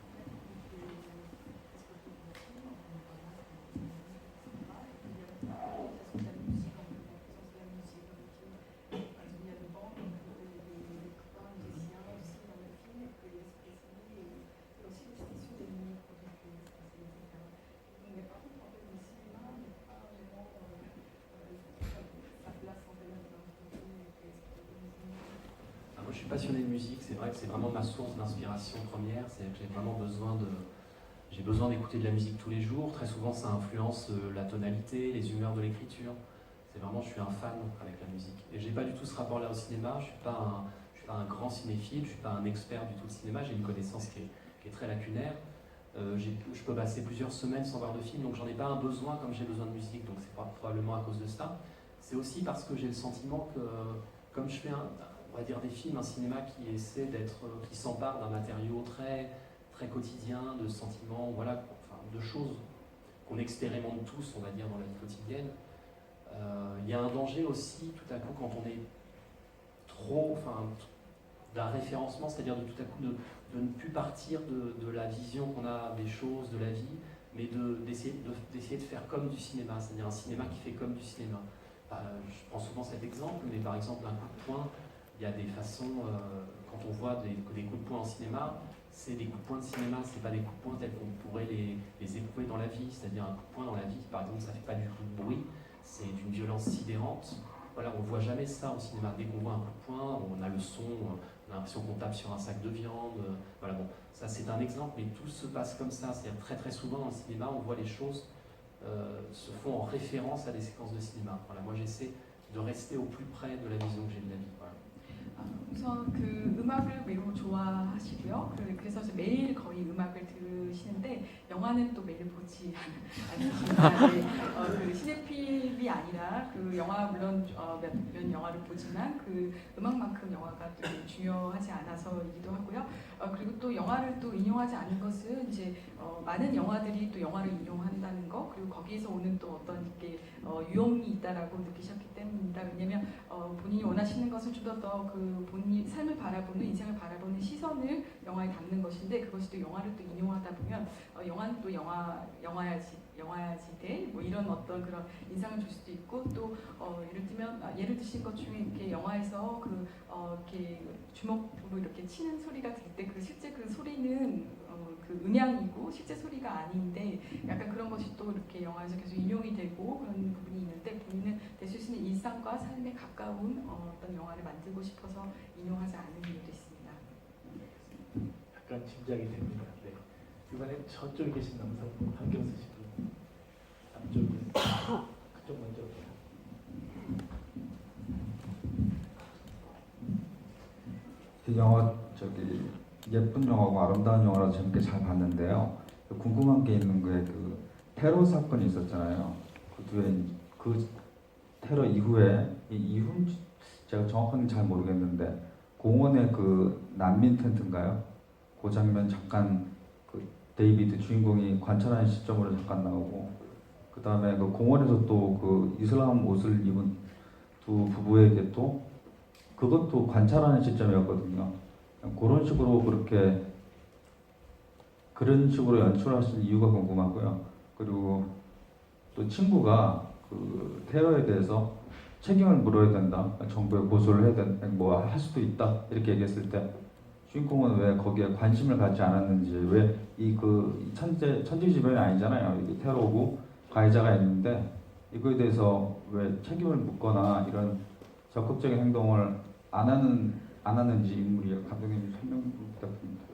Moi, je suis passionné de musique, c'est vrai que c'est vraiment ma source d'inspiration première, c'est que j'ai vraiment besoin d'écouter de la musique tous les jours. Très souvent, ça influence la tonalité, les humeurs de l'écriture. C'est vraiment, je suis un fan avec la musique. Et j'ai pas du tout ce rapport-là au cinéma. Je suis pas un grand cinéphile, je suis pas un expert du tout de cinéma. J'ai une connaissance qui est très lacunaire. Je peux passer plusieurs semaines sans voir de film, donc j'en ai pas un besoin comme j'ai besoin de musique. Donc c'est probablement à cause de ça. C'est aussi parce que j'ai le sentiment que, comme je fais on va dire des films, un cinéma qui s'empare d'un matériau très, très quotidien, de sentiments, voilà, enfin, de choses qu'on expérimente tous, on va dire, dans la vie quotidienne. Il y a un danger aussi, tout à coup, quand on est trop, d'un référencement, c'est-à-dire de tout à coup de ne plus partir de la vision qu'on a des choses, de la vie, mais d'essayer de faire comme du cinéma, c'est-à-dire un cinéma qui fait comme du cinéma. Je prends souvent cet exemple, mais par exemple, un coup de poing, il y a des façons, quand on voit des coups de poing en cinéma, c'est des coups de poing de cinéma, c'est pas des coups de poing tels qu'on pourrait les éprouver dans la vie, c'est-à-dire un coup de poing dans la vie, par exemple, ça fait pas du tout de bruit, c'est d'une violence sidérante. Voilà, on voit jamais ça au cinéma. Dès qu'on voit un coup de poing, on a le son, on a l'impression qu'on tape sur un sac de viande. Voilà, bon, ça c'est un exemple, mais tout se passe comme ça. C'est-à-dire très très souvent dans le cinéma, on voit les choses se font en référence à des séquences de cinéma. Voilà, moi j'essaie de rester au plus près de la vision que j'ai de la vie. Voilà. 우선 그 음악을 매우 좋아하시고요. 그래서 매일 거의 음악을 들으시는데 영화는 또 매일 보지 않으십니다. 그 시네필이 아니라 그 영화 물론 몇 영화를 보지만 그 음악만큼 영화가 또 중요하지 않아서이기도 하고요. 그리고 또 영화를 또 인용하지 않은 것은 이제 많은 영화들이 또 영화를 인용한다는 거, 그리고 거기에서 오는 또 어떤 이렇게 유형이 있다라고 느끼셨기 때문입니다. 왜냐하면 본인이 원하시는 것을 좀 더 그 본인 삶을 바라보는, 인생을 바라보는 시선을 영화에 담는 것인데, 그것이 또 영화를 또 인용하다 보면 영화는 또 영화야지 돼, 뭐 이런 어떤 그런 인상을 줄 수도 있고, 또 예를 드신 것 중에 이렇게 영화에서 이렇게 주먹으로 이렇게 치는 소리가 들 때 그 실제 그 소리는 그 음향이고 실제 소리가 아닌데, 약간 그런 것이 또 이렇게 영화에서 계속 인용이 되고 그런 부분이 있는데, 본인은 낼 수 있는 일상과 삶에 가까운 어떤 영화를 만들고 싶어서 인용하지 않은 이유도 있습니다. 약간 짐작이 됩니다. 네. 이번에 저쪽에 계신 남성분, 안경 쓰신 분, 앞쪽에 그쪽 먼저. 이 영화 예쁜 영화고 아름다운 영화라서 재밌게 잘 봤는데요. 궁금한 게 있는 거에 그 테러 사건이 있었잖아요. 그 테러 이후에 제가 정확하게 잘 모르겠는데 공원의 그 난민 텐트인가요? 그 장면 잠깐 그 데이비드 주인공이 관찰하는 시점으로 잠깐 나오고, 그 다음에 그 공원에서 또 그 이슬람 옷을 입은 두 부부에게 또 그것도 관찰하는 시점이었거든요. 그런 식으로 연출하신 이유가 궁금하고요. 그리고 또 친구가 그 테러에 대해서 책임을 물어야 된다, 정부에 고소를 해야 된다, 뭐 할 수도 있다 이렇게 얘기했을 때 주인공은 왜 거기에 관심을 갖지 않았는지, 왜 이 그 천지지변이 아니잖아요. 이게 테러고 가해자가 있는데 이거에 대해서 왜 책임을 묻거나 이런 적극적인 행동을 안 하는지 인물이 감독님 설명 부탁드립니다.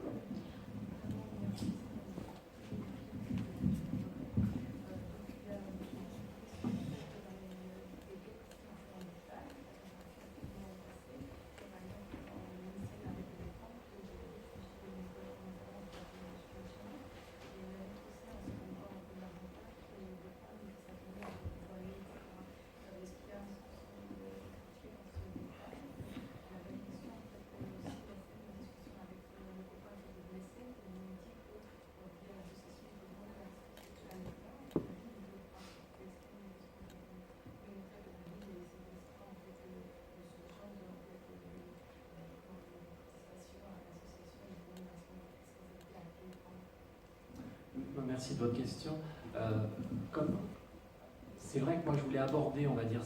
Merci de votre question. C'est vrai que moi je voulais aborder, on va dire,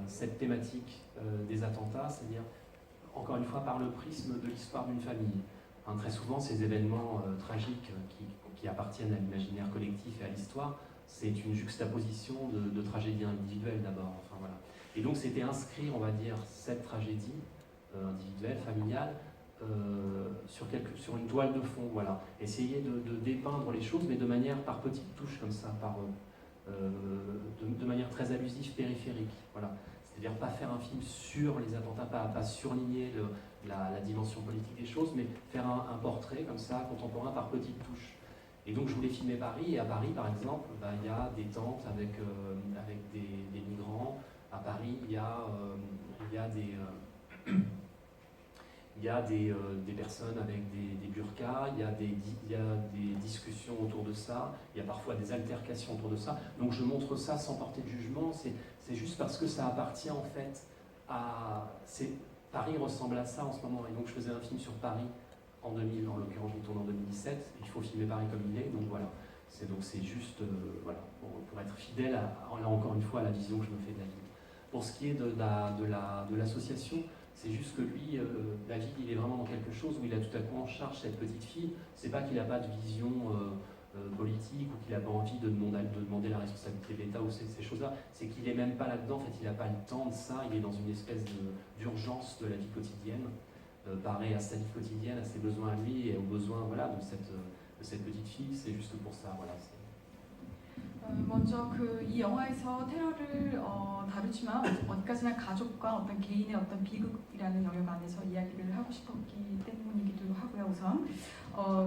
cette thématique des attentats, c'est-à-dire, encore une fois, par le prisme de l'histoire d'une famille. Hein, très souvent, ces événements tragiques qui appartiennent à l'imaginaire collectif et à l'histoire, c'est une juxtaposition de tragédies individuelles d'abord. Enfin, voilà. Et donc, c'était inscrire, on va dire, cette tragédie individuelle, familiale, sur une toile de fond, voilà. Essayer de dépeindre les choses, mais de manière par petites touches comme ça, de manière très allusive, périphérique, voilà. C'est-à-dire pas faire un film sur les attentats, pas surligner la dimension politique des choses, mais faire un portrait comme ça, contemporain, par petites touches. Et donc je voulais filmer Paris, et à Paris par exemple, il y a des tentes avec des migrants. À Paris, il y a des personnes avec des burqas, il y a des discussions autour de ça, il y a parfois des altercations autour de ça. Donc je montre ça sans porter de jugement, c'est juste parce que ça appartient en fait à... Paris ressemble à ça en ce moment, et donc je faisais un film sur Paris en 2000, en l'occurrence je tourne en 2017, il faut filmer Paris comme il est, donc voilà. C'est juste voilà, pour être fidèle, là encore une fois, à la vision que je me fais de la ville. Pour ce qui est de l'association, c'est juste que lui, David, il est vraiment dans quelque chose où il a tout à coup en charge cette petite fille. C'est pas qu'il n'a pas de vision politique ou qu'il n'a pas envie de demander la responsabilité de l'État ou ces choses-là. C'est qu'il n'est même pas là-dedans. En fait, il n'a pas le temps de ça. Il est dans une espèce d'urgence de la vie quotidienne, pareil à sa vie quotidienne, à ses besoins à lui et aux besoins voilà, de cette petite fille. C'est juste pour ça. Voilà. 먼저 이 영화에서 테러를 다루지만 어디까지나 가족과 어떤 개인의 어떤 비극이라는 영역 안에서 이야기를 하고 싶었기 때문이기도 하고요. 우선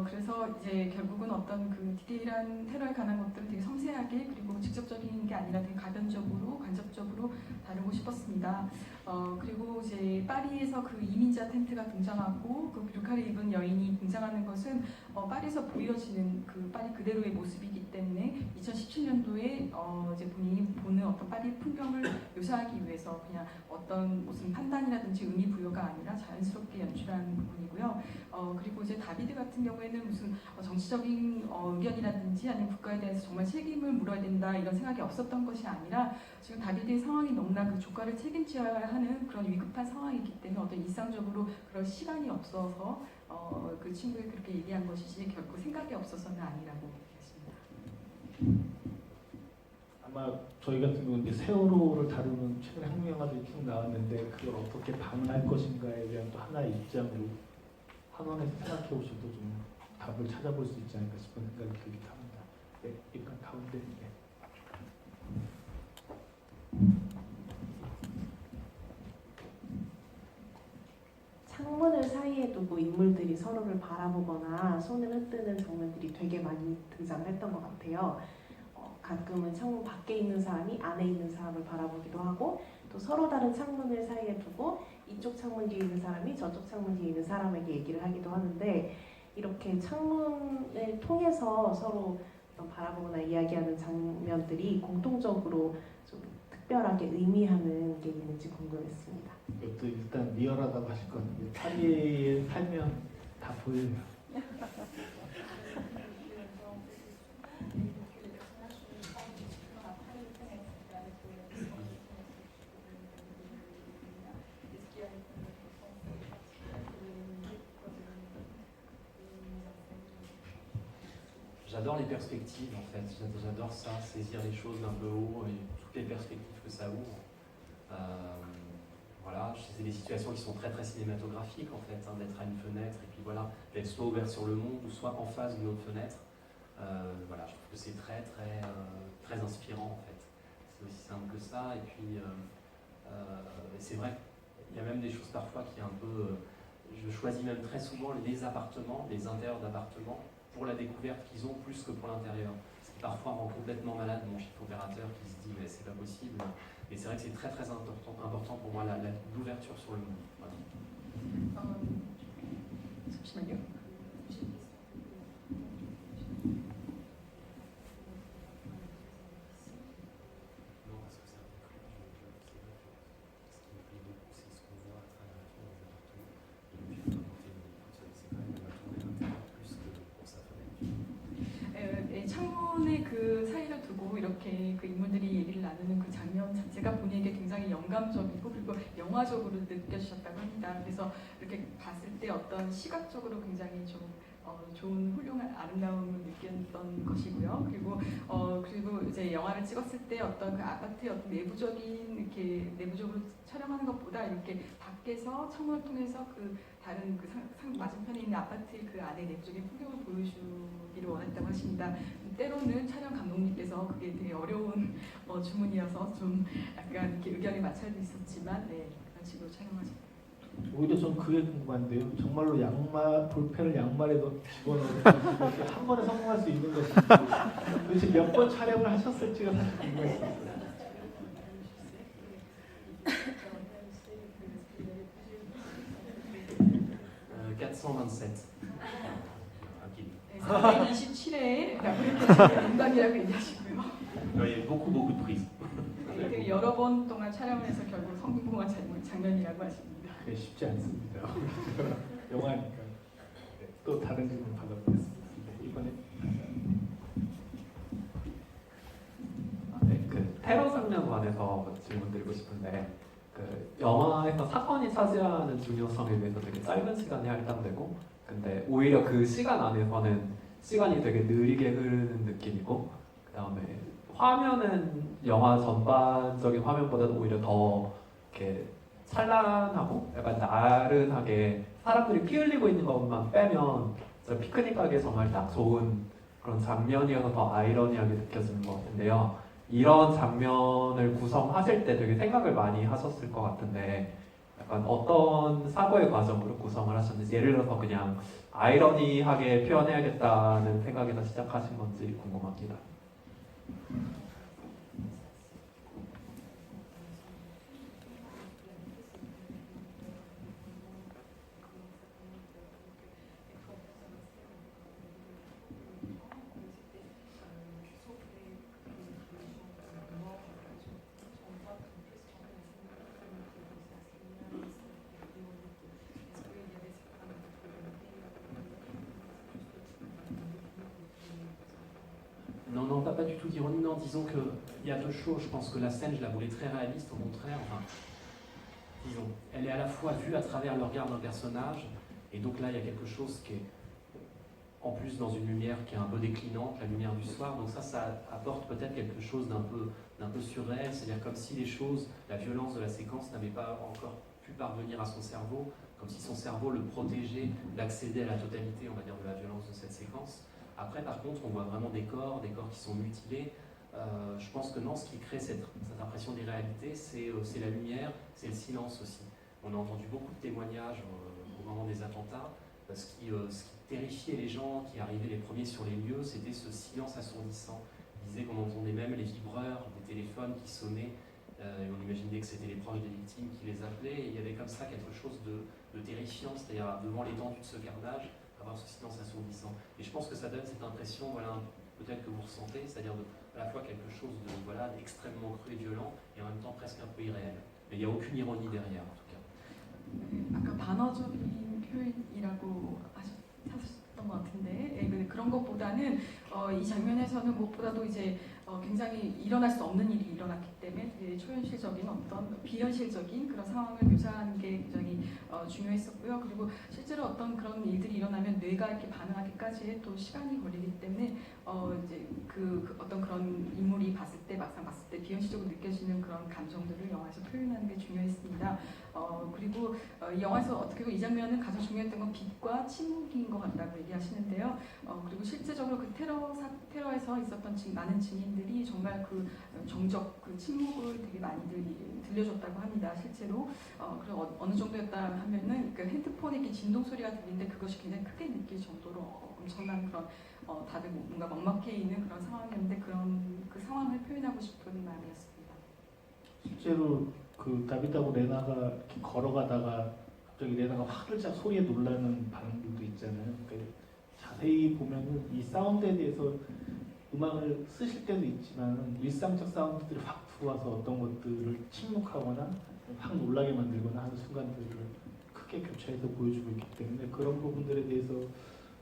그래서 이제 결국은 어떤 그 디테일한 테러에 관한 것들을 되게 섬세하게 그리고 직접적인 게 아니라 되게 가변적으로 간접적으로 다루고 싶었습니다. 그리고 이제 파리에서 그 이민자 텐트가 등장하고 그 뷰카를 입은 여인이 등장하는 것은 파리에서 보여지는 그 파리 그대로의 모습이기 때문에 2017년도에 이제 본인이 보는 어떤 파리 풍경을 묘사하기 위해서 그냥 어떤 무슨 판단이라든지 의미 부여가 아니라 자연스럽게 연출한 부분이고요. 그리고 이제 다비드 같은 경우에는 무슨 정치적인 의견이라든지 아니면 국가에 대해서 정말 책임을 물어야 된다 이런 생각이 없었던 것이 아니라 지금 다비드의 상황이 너무나 그 조카를 책임져야 하는 그런 위급한 상황이기 때문에 어떤 일상적으로 그럴 시간이 없어서 그 친구에 그렇게 얘기한 것이지 결코 생각이 없어서는 아니라고 얘기했습니다. 아마 저희 같은 경우는 이제 세월호를 다루는 최근에 한국 영화들이 쭉 나왔는데 그걸 어떻게 방문할 것인가에 대한 또 하나의 입장으로 한원에서 생각해 오셔도 좀 답을 찾아볼 수 있지 않을까 싶은 생각이 들기도 합니다. 네, 일단 가운데. 네. 창문을 사이에 두고 인물들이 서로를 바라보거나 손을 흔드는 장면들이 되게 많이 등장했던 것 같아요. 가끔은 창문 밖에 있는 사람이 안에 있는 사람을 바라보기도 하고 또 서로 다른 창문을 사이에 두고 이쪽 창문 뒤에 있는 사람이 저쪽 창문 뒤에 있는 사람에게 얘기를 하기도 하는데 이렇게 창문을 통해서 서로 바라보거나 이야기하는 장면들이 공통적으로 좀 특별하게 의미하는 게 있는지 궁금했습니다. 이것도 일단 리얼하다고 하실 것 같은데 파리에 살면 다 보여요. j'adore les perspectives en fait, j'adore ça, saisir les choses d'un peu haut et toutes les perspectives que ça ouvre. Voilà, c'est des situations qui sont très très cinématographiques en fait, hein, d'être à une fenêtre et puis voilà, d'être soit ouvert sur le monde ou soit en face d'une autre fenêtre. Voilà, je trouve que c'est très très très inspirant en fait. C'est aussi simple que ça et puis c'est vrai qu'il y a même des choses parfois qui est un peu... je choisis même très souvent les appartements, les intérieurs d'appartements pour la découverte qu'ils ont plus que pour l'intérieur. Ce qui parfois rend complètement malade mon chiffre opérateur qui se dit mais c'est pas possible. Et c'est vrai que c'est très très important pour moi l'ouverture sur le monde. Voilà. 잠시만요. Non, parce que ça inclut, ce qui me plaît beaucoup, c'est ce qu'on voit à travers la fenêtre des appartements. Et puis, quand on fait une écoute, c'est quand même la tournée l'intérieur plus que pour sa fenêtre. 창문의 그 사이를 두고 이렇게 그 인물들이 얘기를 나누는 그 장면 자체가 본인에게 굉장히 영감적이고 그리고 영화적으로 느껴지셨다고 합니다. 그래서 이렇게 봤을 때 어떤 시각적으로 굉장히 좀 좋은 훌륭한 아름다움을 느꼈던 것이고요. 그리고 이제 영화를 찍었을 때 어떤 그 아파트의 어떤 내부적인 이렇게 내부적으로 촬영하는 것보다 이렇게 밖에서 창문을 통해서 그 다른 그 맞은편에 있는 아파트의 그 안에 내부적인 풍경을 보여주기를 원했다고 하십니다. 때로는 촬영 감독님께서 그게 되게 어려운 주문이어서 좀 약간 이렇게 의견이 마찰도 있었지만 그런 식으로 촬영하셨습니다. 오히려 전 그게 궁금한데요. 정말로 볼펜을 양말에 집어넣어서 이렇게 한 번에 성공할 수 있는 것인지 도대체 몇 번 촬영을 하셨을지가 사실 궁금했어요. 427. Rapide. 427회라고 이렇게 농담이라고 얘기하시고요. Il y a beaucoup de prises. 되게 여러 번 동안 촬영을 해서 결국 성공한 장면이라고 하십니다. 그게 쉽지 않습니다. 영화니까. 네, 또 다른 질문 받아보겠습니다. 네, 이번에 네, 그 테러 장면 관해서 질문 드리고 싶은데 그 영화에서 사건이 차지하는 중요성에 비해서 되게 짧은 시간이 할당되고 근데 오히려 그 시간 안에서는 시간이 되게 느리게 흐르는 느낌이고 그 다음에 화면은 영화 전반적인 화면보다도 오히려 더 이렇게 찬란하고 약간 나른하게 사람들이 피 흘리고 있는 것만 빼면 피크닉 가기에 정말 딱 좋은 그런 장면이어서 더 아이러니하게 느껴지는 것 같은데요. 이런 장면을 구성하실 때 되게 생각을 많이 하셨을 것 같은데 약간 어떤 사고의 과정으로 구성을 하셨는지 예를 들어서 그냥 아이러니하게 표현해야겠다는 생각에서 시작하신 건지 궁금합니다. Non, pas du tout d'ironie. Non, disons qu'il y a deux choses. Je pense que la scène, je la voulais très réaliste, au contraire. Enfin, disons, elle est à la fois vue à travers le regard d'un personnage, et donc là, il y a quelque chose qui est, en plus, dans une lumière qui est un peu déclinante, la lumière du soir. Donc ça apporte peut-être quelque chose d'un peu surréel. C'est-à-dire comme si les choses, la violence de la séquence n'avait pas encore pu parvenir à son cerveau, comme si son cerveau le protégeait d'accéder à la totalité, on va dire, de la violence de cette séquence. Après, par contre, on voit vraiment des corps qui sont mutilés. Je pense que non, ce qui crée cette impression d'irréalité, c'est la lumière, c'est le silence aussi. On a entendu beaucoup de témoignages au moment des attentats. Ce qui terrifiait les gens qui arrivaient les premiers sur les lieux, c'était ce silence assourdissant. Ils disaient qu'on entendait même les vibreurs des téléphones qui sonnaient. Et on imaginait que c'était les proches des victimes qui les appelaient. Et il y avait comme ça quelque chose de terrifiant, c'est-à-dire devant l'étendue de ce carnage, avoir ce silence assourdissant. Et je pense que ça donne cette impression, voilà, peut-être que vous ressentez, c'est-à-dire à la fois quelque chose d'extrêmement cru et violent, et en même temps presque un peu irréel. Mais il n'y a aucune ironie derrière, en tout cas. 아까 반어적인 표현이라고 하셨던 것 같은데 그런 것보다는 이 장면에서는 무엇보다도 이제 굉장히 일어날 수 없는 일이 일어났기 때문에 되게 초현실적인 어떤 비현실적인 그런 상황을 묘사하는 게 굉장히 중요했었고요. 그리고 실제로 어떤 그런 일들이 일어나면 뇌가 이렇게 반응하기까지 또 시간이 걸리기 때문에 이제 그 어떤 그런 인물이 막상 봤을 때 비현실적으로 느껴지는 그런 감정들을 영화에서 표현하는 게 중요했습니다. 그리고 이 영화에서 어떻게 보면 이 장면은 가장 중요했던 건 빛과 침묵인 것 같다고 얘기하시는데요. 그리고 실제적으로 그 테러에서 있었던 많은 증인들이 정말 그 정적 그 침묵을 되게 많이들 들려줬다고 합니다. 실제로 그리고 어느 정도였다 하면은 그 핸드폰에 이렇게 진동 소리가 들리는데 그것이 굉장히 크게 느낄 정도로 엄청난 그런 다들 뭔가 먹먹해 있는 그런 상황이었는데 그런 그 상황을 표현하고 싶은 마음이었습니다. 실제로 그 다비드하고 레나가 이렇게 걸어가다가 갑자기 레나가 화들짝 소리에 놀라는 반응들도 있잖아요. 그러니까 자세히 보면은 이 사운드에 대해서 음악을 쓰실 때도 있지만 일상적 사운드들이 확 들어와서 어떤 것들을 침묵하거나 확 놀라게 만들거나 하는 순간들을 크게 교차해서 보여주고 있기 때문에 그런 부분들에 대해서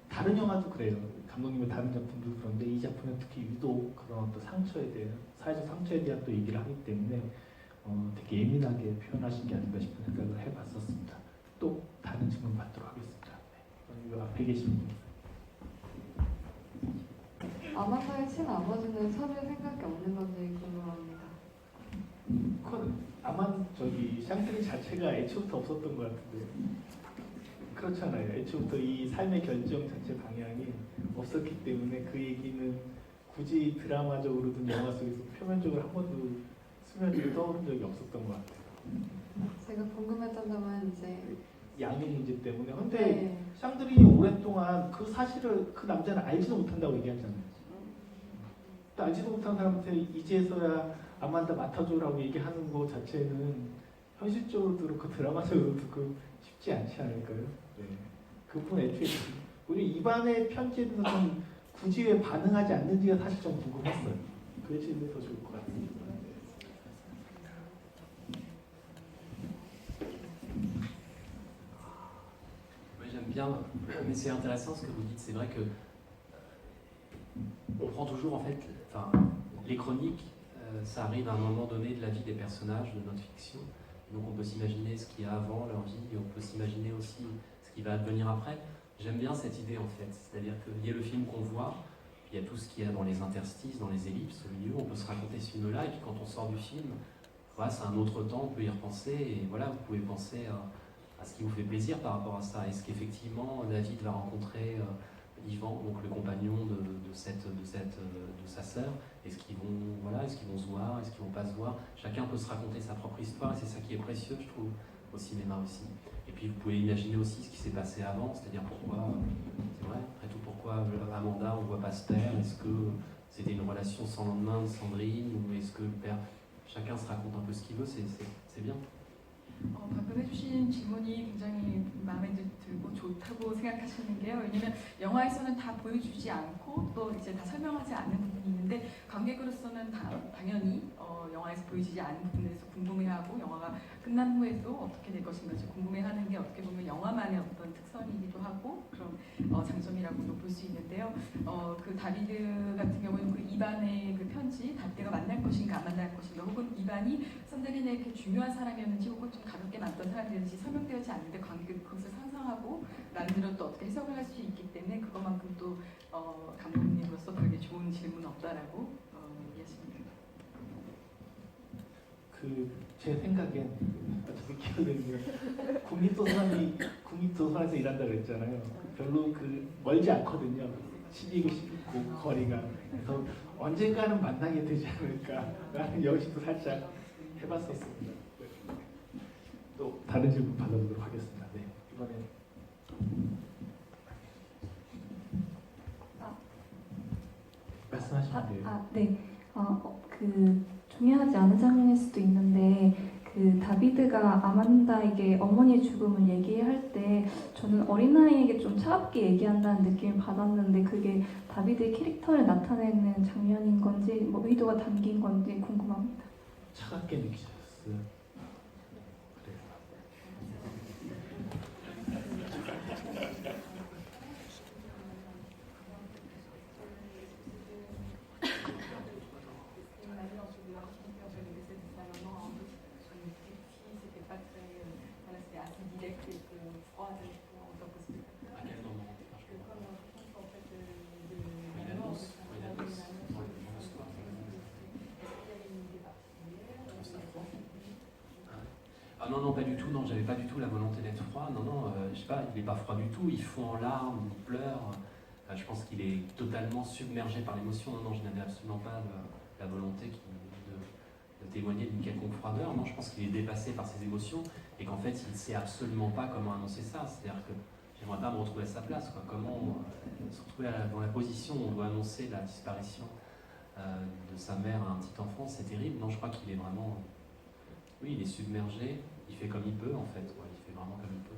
다른 영화도 그래요. 감독님의 다른 작품도 그런데 이 작품은 특히 유독 그런 어떤 상처에 대한 사회적 상처에 대한 또 얘기를 하기 때문에 되게 예민하게 표현하신 게 아닌가 싶은 생각을 해봤었습니다. 또 다른 질문 받도록 하겠습니다. 네. 이 앞에 계신 분. 아마타의 친아버지는 찾을 생각이 없는 건지 궁금합니다. 그건 아마 샹트리 자체가 애초부터 없었던 것 같은데 그렇잖아요. 애초부터 이 삶의 결정 자체 방향이 없었기 때문에 그 얘기는 굳이 드라마적으로든 영화 속에서 표면적으로 한 번도 수면위에 떠오른 적이 없었던 것 같아요. 제가 궁금했던 점은 이제 양육 문제 때문에. 근데 네. 샹들이 오랫동안 그 사실을 그 남자는 알지도 못한다고 얘기하잖아요. 또 알지도 못한 사람한테 이제서야 아만다 맡아줘라고 얘기하는 거 자체는 현실적으로도 그렇고 드라마적으로도 그렇고 쉽지 않지 않을까요? 네. 그 부분 애초에 우리 이반의 편지에 대해서 좀 굳이 왜 반응하지 않는지가 사실 좀 궁금했어요. 그게 질문이 더 좋을 것 같습니다. J'aime bien, mais c'est intéressant ce que vous dites. C'est vrai que on prend toujours en fait, enfin, les chroniques, ça arrive à un moment donné de la vie des personnages de notre fiction. Donc on peut s'imaginer ce qu'il y a avant leur vie, et on peut s'imaginer aussi ce qui va advenir après. J'aime bien cette idée en fait, c'est-à-dire qu'il y a le film qu'on voit, puis il y a tout ce qu'il y a dans les interstices, dans les ellipses, au milieu, on peut se raconter ce film-là, et puis quand on sort du film, voilà, c'est un autre temps, on peut y repenser, et voilà, vous pouvez penser à ce qui vous fait plaisir par rapport à ça. Est-ce qu'effectivement David va rencontrer Ivan, donc le compagnon de sa sœur? Est-ce qu'ils vont se voir? Est-ce qu'ils vont pas se voir? Chacun peut se raconter sa propre histoire, et c'est ça qui est précieux, je trouve, au cinéma aussi. Et puis vous pouvez imaginer aussi ce qui s'est passé avant, c'est-à-dire pourquoi, c'est vrai, après tout, pourquoi Amanda, on ne voit pas se père? Est-ce que c'était une relation sans lendemain de Sandrine, ou est-ce que le père... Chacun se raconte un peu ce qu'il veut, c'est bien. 답변해주신 질문이 굉장히 마음에 들고 좋다고 생각하시는 게요. 왜냐면 영화에서는 다 보여주지 않고 또 이제 다 설명하지 않는 부분이 있는데 관객으로서는 당연히 영화에서 보여지지 않은 부분에서 궁금해하고 영화가 끝난 후에도 어떻게 될 것인가 궁금해하는 게 어떻게 보면 영화만의 어떤 특성이기도 하고 그런 장점이라고도 볼 수 있는데요. 그 다비드 같은 경우는 그 이반의 그 편지, 다비드가 만날 것인가 안 만날 것인가, 혹은 이반이 선데린에게 중요한 사람이었는지 혹은 좀 가볍게 만났던 사람이었는지 설명되지 않는데 관객은 그것을 상상하고 나름대로 또 어떻게 해석을 할 수 있기 때문에 그것만큼 또 감독님으로서 그렇게 좋은 질문 없다라고 얘기하십니다. 제 생각엔 저도 기억나는 국립도서관에서 일한다 그랬잖아요. 별로 멀지 않거든요. 12구 19 거리가. 그래서 언젠가는 만나게 되지 않을까라는 여지도 살짝 해봤었습니다. 또 다른 질문 받아보도록 하겠습니다. 네, 이번에 말씀하시면 돼요. 네. 중요하지 않은 장면일 수도 있는데 그 다비드가 아만다에게 어머니의 죽음을 얘기할 때 저는 어린아이에게 좀 차갑게 얘기한다는 느낌을 받았는데 그게 다비드의 캐릭터를 나타내는 장면인 건지 뭐 의도가 담긴 건지 궁금합니다. 차갑게 느끼셨어요? Ah non, non, pas du tout, non, j'avais pas du tout la volonté d'être froid, non, non, je sais pas, il est pas froid du tout, il fond en larmes, il pleure, je pense qu'il est totalement submergé par l'émotion, non, non, je n'avais absolument pas la volonté de témoigner d'une quelconque froideur, non, je pense qu'il est dépassé par ses émotions, et qu'en fait, il ne sait absolument pas comment annoncer ça, c'est-à-dire que j'aimerais pas me retrouver à sa place, quoi, comment se retrouver dans la position où on doit annoncer la disparition de sa mère à un petit enfant, c'est terrible, non, je crois qu'il est vraiment... Oui, il est submergé, il fait comme il peut en fait, ouais, il fait vraiment comme il peut.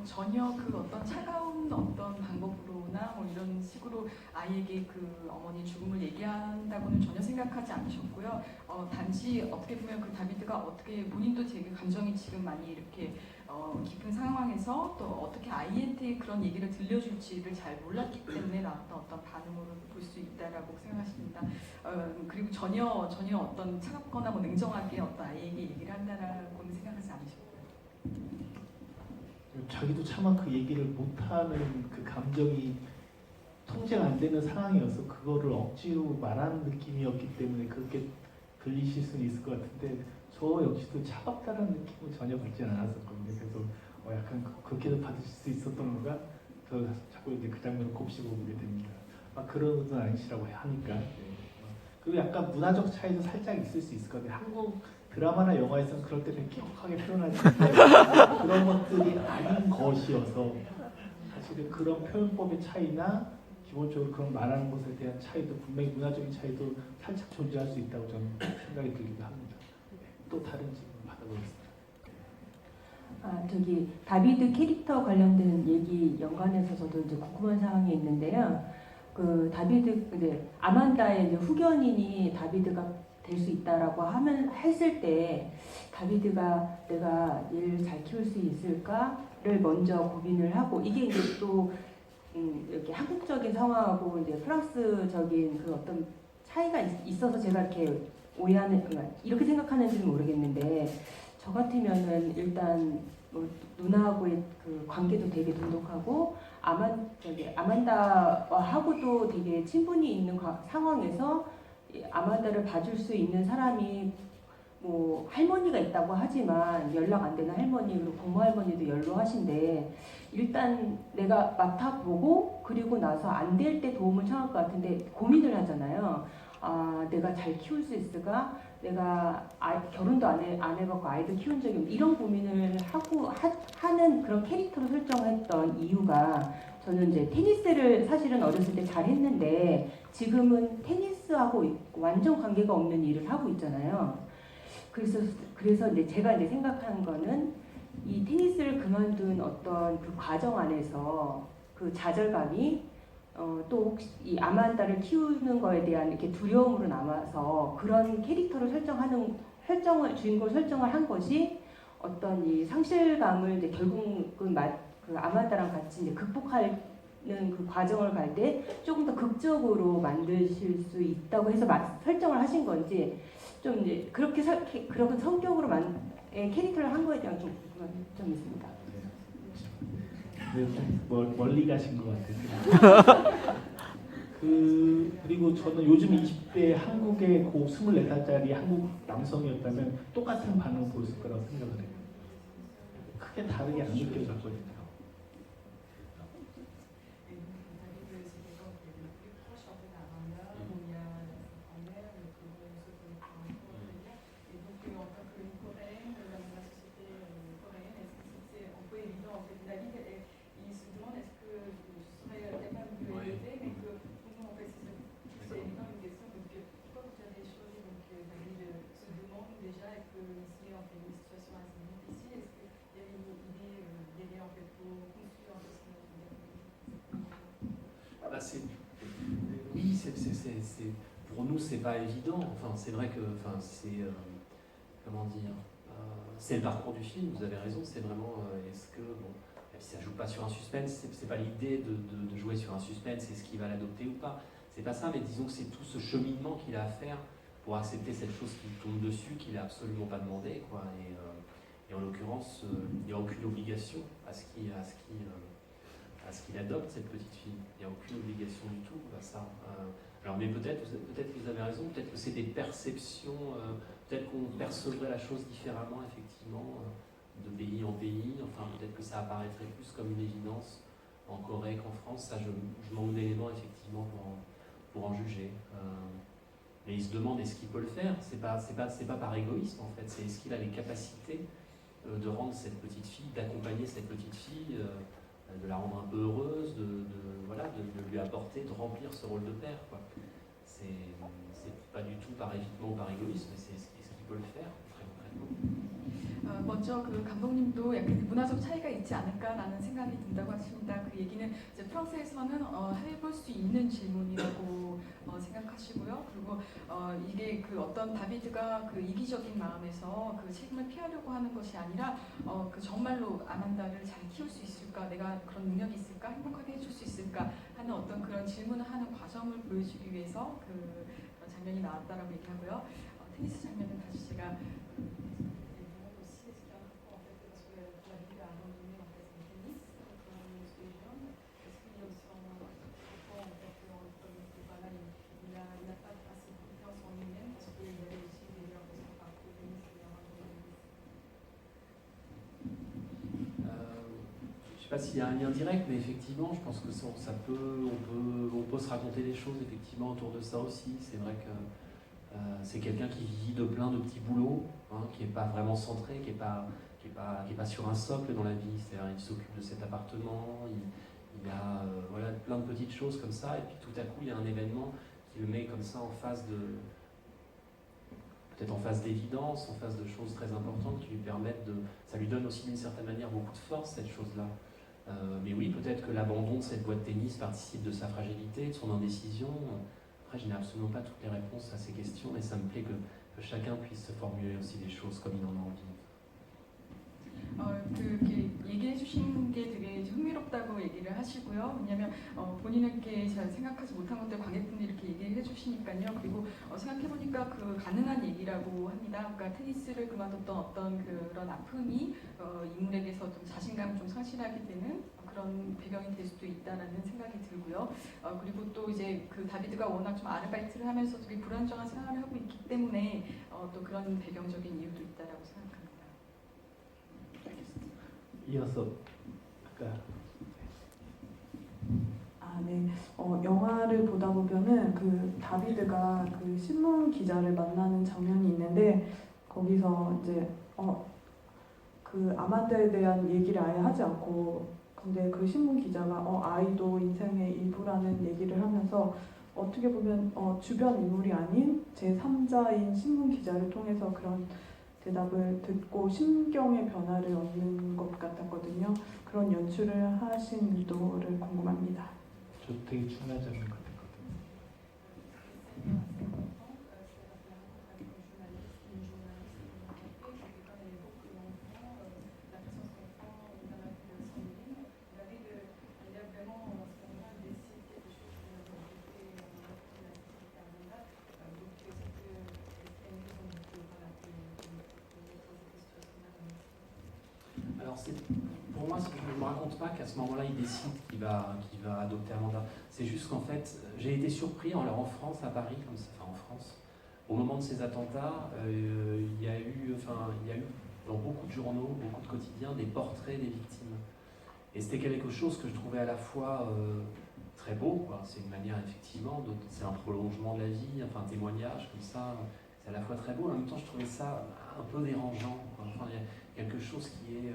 전혀 그 어떤 차가운 어떤 방법으로나 뭐 이런 식으로 아이에게 그 어머니 죽음을 얘기한다고는 전혀 생각하지 않으셨고요. 단지 어떻게 보면 그 다비드가 어떻게 본인도 되게 감정이 지금 많이 이렇게 깊은 상황에서 또 어떻게 아이한테 그런 얘기를 들려줄지를 잘 몰랐기 때문에 나왔던 어떤 반응으로 볼 수 있다라고 생각하십니다. 그리고 전혀 어떤 차갑거나 뭐 냉정하게 어떤 아이에게 얘기를 한다라고는 생각하지 않으셨고요. 자기도 차마 그 얘기를 못하는 그 감정이 통제가 안 되는 상황이어서 그거를 억지로 말하는 느낌이었기 때문에 그렇게 들리실 수는 있을 것 같은데 저 역시도 차갑다는 느낌은 전혀 받지는 않았었거든요. 그래서 약간 그렇게도 받으실 수 있었던 건가? 저 자꾸 이제 그 장면을 곱씹어 보게 됩니다. 그런 것은 아니시라고 하니까. 그리고 약간 문화적 차이도 살짝 있을 수 있을 것 같아요. 한국 드라마나 영화에서는 그럴 때 명확하게 표현할 수 있는데 그런 것들이 아닌 것이어서 사실은 그런 표현법의 차이나 기본적으로 그런 말하는 것에 대한 차이도 분명히 문화적인 차이도 살짝 존재할 수 있다고 저는 생각이 들기도 합니다. 또 다른 질문 받아보겠습니다. 저기 다비드 캐릭터 관련된 얘기 연관해서 저도 이제 궁금한 사항이 있는데요. 그 다비드 이제 아만다의 이제 후견인이 다비드가 될 수 있다라고 했을 때 다비드가 내가 얘를 잘 키울 수 있을까를 먼저 고민을 하고 이게 이제 또 이렇게 한국적인 상황하고 이제 프랑스적인 그 어떤 차이가 있어서 제가 이렇게 오해하는 이렇게 생각하는지는 모르겠는데 저 같으면은 일단 뭐 누나하고의 그 관계도 되게 돈독하고 아만다하고도 되게 친분이 있는 상황에서 아만다를 봐줄 수 있는 사람이 뭐 할머니가 있다고 하지만 연락 안 되는 할머니 그리고 고모 할머니도 연로하신데 일단 내가 맡아보고 그리고 나서 안 될 때 도움을 청할 것 같은데 고민을 하잖아요. 내가 잘 키울 수 있을까? 내가 결혼도 안 해봤고 아이도 키운 적이 없는 이런 고민을 하는 그런 캐릭터로 설정했던 이유가 저는 이제 테니스를 사실은 어렸을 때 잘 했는데 지금은 테니스하고 완전 관계가 없는 일을 하고 있잖아요. 그래서 이제 제가 이제 생각하는 거는 이 테니스를 그만둔 어떤 그 과정 안에서 그 좌절감이 또 혹시 이 아만다를 키우는 거에 대한 이렇게 두려움으로 남아서 그런 캐릭터를 주인공을 설정을 한 것이 어떤 이 상실감을 이제 결국은 그 아만다랑 같이 이제 극복하는 그 과정을 갈 때 조금 더 극적으로 만드실 수 있다고 해서 설정을 하신 건지 좀 이제 그렇게 그런 성격으로 캐릭터를 한 거에 대한 좀 있습니다. 좀 멀리 가신 것 같아요. 그리고 저는 요즘 20대 한국의 고 24살짜리 한국 남성이었다면 똑같은 반응을 보였을 거라고 생각을 해요. 크게 다르게 안 느껴졌거든요. Oui, pour nous c'est pas évident. Enfin, c'est vrai que, c'est comment dire, c'est le parcours du film. Vous avez raison. C'est vraiment est-ce que bon, ça joue pas sur un suspense. C'est pas l'idée de jouer sur un suspense. Est-ce qu'il va l'adopter ou pas? C'est pas ça. Mais disons que c'est tout ce cheminement qu'il a à faire pour accepter cette chose qui lui tombe dessus, qu'il a absolument pas demandé, quoi. Et en l'occurrence, il n'y a aucune obligation à ce qu'il adopte cette petite fille. Il n'y a aucune obligation du tout à ça. Alors, mais peut-être que vous avez raison, peut-être que c'est des perceptions peut-être qu'on percevrait la chose différemment, effectivement, de pays en pays. Enfin, peut-être que ça apparaîtrait plus comme une évidence en Corée qu'en France. Ça, je manque d'éléments, effectivement, pour en juger. Mais il se demande est-ce qu'il peut le faire. C'est pas par égoïsme, en fait. C'est est-ce qu'il a les capacités de rendre cette petite fille, d'accompagner cette petite fille, de la rendre un peu heureuse, de lui apporter, de remplir ce rôle de père, quoi. C'est pas du tout par évitement ou par égoïsme, mais c'est est-ce qu'il peut le faire, très concrètement. 먼저 그 감독님도 약간 문화적 차이가 있지 않을까라는 생각이 든다고 하십니다. 그 얘기는 이제 프랑스에서는 해볼 수 있는 질문이라고 생각하시고요. 그리고 이게 그 어떤 다비드가 그 이기적인 마음에서 그 책임을 피하려고 하는 것이 아니라 그 정말로 아만다를 잘 키울 수 있을까, 내가 그런 능력이 있을까, 행복하게 해줄 수 있을까 하는 어떤 그런 질문을 하는 과정을 보여주기 위해서 그 그런 장면이 나왔다라고 얘기하고요. 테니스 장면은 다시 제가 Je ne sais pas s'il y a un lien direct, mais effectivement, je pense que on peut se raconter des choses effectivement autour de ça aussi. C'est vrai que c'est quelqu'un qui vit de plein de petits boulots, hein, qui n'est pas vraiment centré, qui n'est pas sur un socle dans la vie. C'est-à-dire, il s'occupe de cet appartement, il a plein de petites choses comme ça, et puis tout à coup, il y a un événement qui le met comme ça en face peut-être en face d'évidence, en face de choses très importantes qui lui permettent ça lui donne aussi d'une certaine manière beaucoup de force, cette chose-là. Mais oui, peut-être que l'abandon de cette boîte de tennis participe de sa fragilité, de son indécision. Après, je n'ai absolument pas toutes les réponses à ces questions, mais ça me plaît que chacun puisse se formuler aussi des choses comme il en a envie. 그렇게 얘기해 주신 게 되게 흥미롭다고 얘기를 하시고요. 왜냐하면 본인에게 잘 생각하지 못한 것들 관객분들이 이렇게 얘기해 주시니까요. 그리고 생각해보니까 그 가능한 얘기라고 합니다. 그러니까 테니스를 그만뒀던 어떤 그런 아픔이 인물에게서 좀 자신감을 좀 상실하게 되는 그런 배경이 될 수도 있다라는 생각이 들고요. 그리고 또 이제 그 다비드가 워낙 좀 아르바이트를 하면서 되게 불안정한 생활을 하고 있기 때문에 또 그런 배경적인 이유도 있다라고 생각합니다. 이어서 아까 네. 영화를 보다 보면은 그 다비드가 그 신문 기자를 만나는 장면이 있는데 거기서 이제 그 아만다에 대한 얘기를 아예 하지 않고 근데 그 신문 기자가 아이도 인생의 일부라는 얘기를 하면서 어떻게 보면 주변 인물이 아닌 제3자인 신문 기자를 통해서 그런 대답을 듣고 심경의 변화를 얻는 것 같았거든요. 그런 연출을 하신 의도를 궁금합니다. 저 되게 중요한 장면 같았거든요. Alors pour moi, je ne me raconte pas qu'à ce moment-là, il décide qu'il va adopter Amanda. C'est juste qu'en fait, j'ai été surpris en France, à Paris, comme ça, enfin en France, au moment de ces attentats, il y a eu dans beaucoup de journaux, beaucoup de quotidiens, des portraits des victimes. Et c'était quelque chose que je trouvais à la fois très beau, quoi. C'est une manière effectivement, c'est un prolongement de la vie, enfin un témoignage comme ça. C'est à la fois très beau, en même temps je trouvais ça un peu dérangeant, quoi. Enfin, il y a quelque chose qui est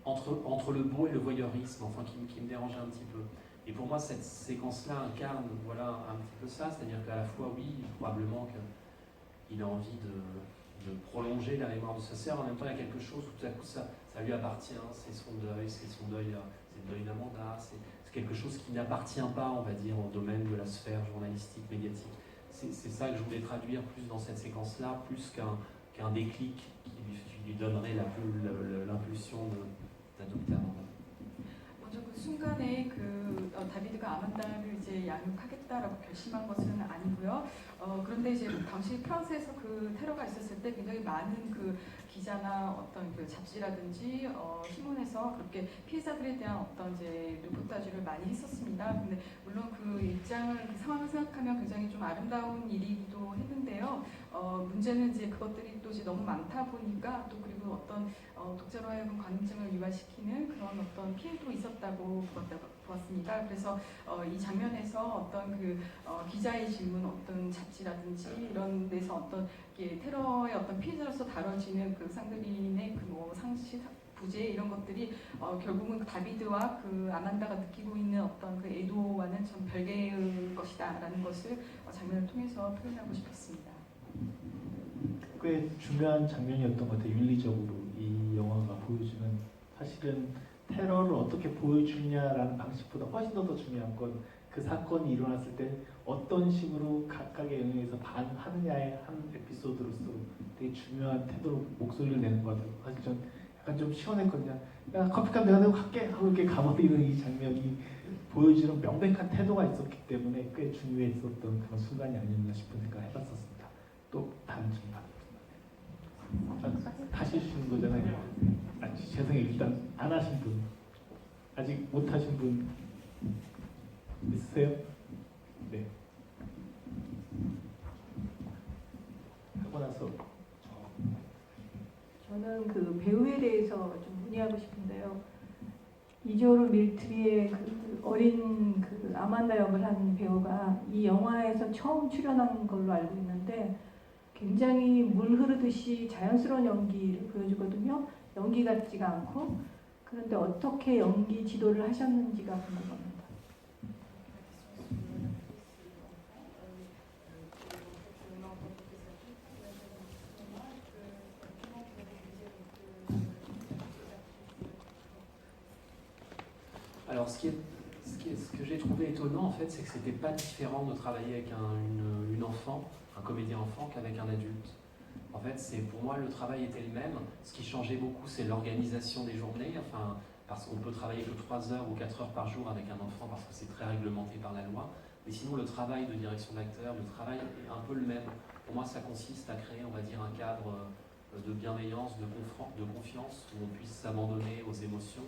entre le beau et le voyeurisme, enfin qui me dérangeait un petit peu. Et pour moi, cette séquence-là incarne un petit peu ça, c'est-à-dire qu'à la fois, oui, probablement qu'il a envie de prolonger la mémoire de sa sœur, en même temps, il y a quelque chose où tout à coup, ça lui appartient, c'est son deuil, c'est le deuil d'Amanda, c'est quelque chose qui n'appartient pas, on va dire, au domaine de la sphère journalistique, médiatique. C'est ça que je voulais traduire plus dans cette séquence-là, plus qu'un déclic qui lui donnerait l'impulsion d'adopter Amanda. 먼저 그 순간에 그 다비드가 아만다를 이제 양육하겠다라고 결심한 것은 아니고요. 그런데 이제 당시 프랑스에서 그 테러가 있었을 때 굉장히 많은 그 기자나 어떤 그 잡지라든지 신문에서 그렇게 피해자들에 대한 어떤 이제 리포타지를 많이 했었습니다. 근데 물론 그 입장을 그 상황을 생각하면 굉장히 좀 아름다운 일이기도 했는데요. 문제는 이제 그것들이 또 이제 너무 많다 보니까 또 그리고 어떤 독자로 하여금 관심을 유발시키는 그런 어떤 피해도 있었다고 보았습니다. 그래서 이 장면에서 어떤 그 기자의 질문, 어떤 잡지라든지 이런 데서 어떤 테러의 어떤 피해자로서 다뤄지는 그 쌍드린의 그 뭐 상시 부재 이런 것들이 결국은 그 다비드와 그 아만다가 느끼고 있는 어떤 그 애도와는 좀 별개의 것이다라는 것을 장면을 통해서 표현하고 싶었습니다. 꽤 중요한 장면이었던 것 같아요. 윤리적으로 이 영화가 보여주는 사실은 테러를 어떻게 보여주냐라는 방식보다 훨씬 더 중요한 건 그 사건이 일어났을 때 어떤 식으로 각각의 영역에서 반하느냐의 한 에피소드로서 되게 중요한 태도로 목소리를 내는 것 같아요. 사실 전 약간 좀 시원했거든요. 야, 커피값 내가 내고 갈게 하고 이렇게 가버리는 이 장면이 보여주는 명백한 태도가 있었기 때문에 꽤 중요했었던 그런 순간이 아니었나 싶은 생각을 해봤었습니다. 또 다른 질문. 다시 주시는 거잖아요. 죄송해요. 일단 안 하신 분, 아직 못 하신 분 있으세요? 네. 하고 나서 저는 그 배우에 대해서 좀 문의하고 싶은데요. 이조르 밀트리의 그 어린 그 아만다 역을 한 배우가 이 영화에서 처음 출연한 걸로 알고 있는데 굉장히 물 흐르듯이 자연스러운 연기를 보여주거든요. 연기 같지가 않고. 그런데 어떻게 연기 지도를 하셨는지가 궁금합니다. Alors, ce que j'ai trouvé étonnant, en fait, c'est que c'était pas différent de travailler avec une enfant, un comédien enfant, qu'avec un adulte. En fait, pour moi, le travail était le même. Ce qui changeait beaucoup, c'est l'organisation des journées. Enfin, parce qu'on peut travailler que 3 heures ou 4 heures par jour avec un enfant, parce que c'est très réglementé par la loi. Mais sinon, le travail de direction d'acteur, le travail est un peu le même. Pour moi, ça consiste à créer, on va dire, un cadre de bienveillance, de confiance, où on puisse s'abandonner aux émotions.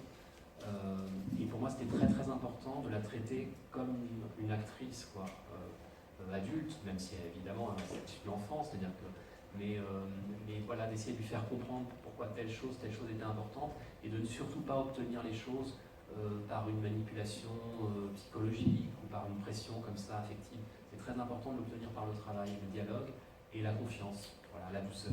Et pour moi, c'était très très important de la traiter comme une actrice, quoi, adulte, même si évidemment c'est une enfant, c'est-à-dire que, mais voilà, d'essayer de lui faire comprendre pourquoi telle chose était importante, et de ne surtout pas obtenir les choses par une manipulation psychologique ou par une pression comme ça affective. C'est très important de l'obtenir par le travail, le dialogue et la confiance, voilà, la douceur.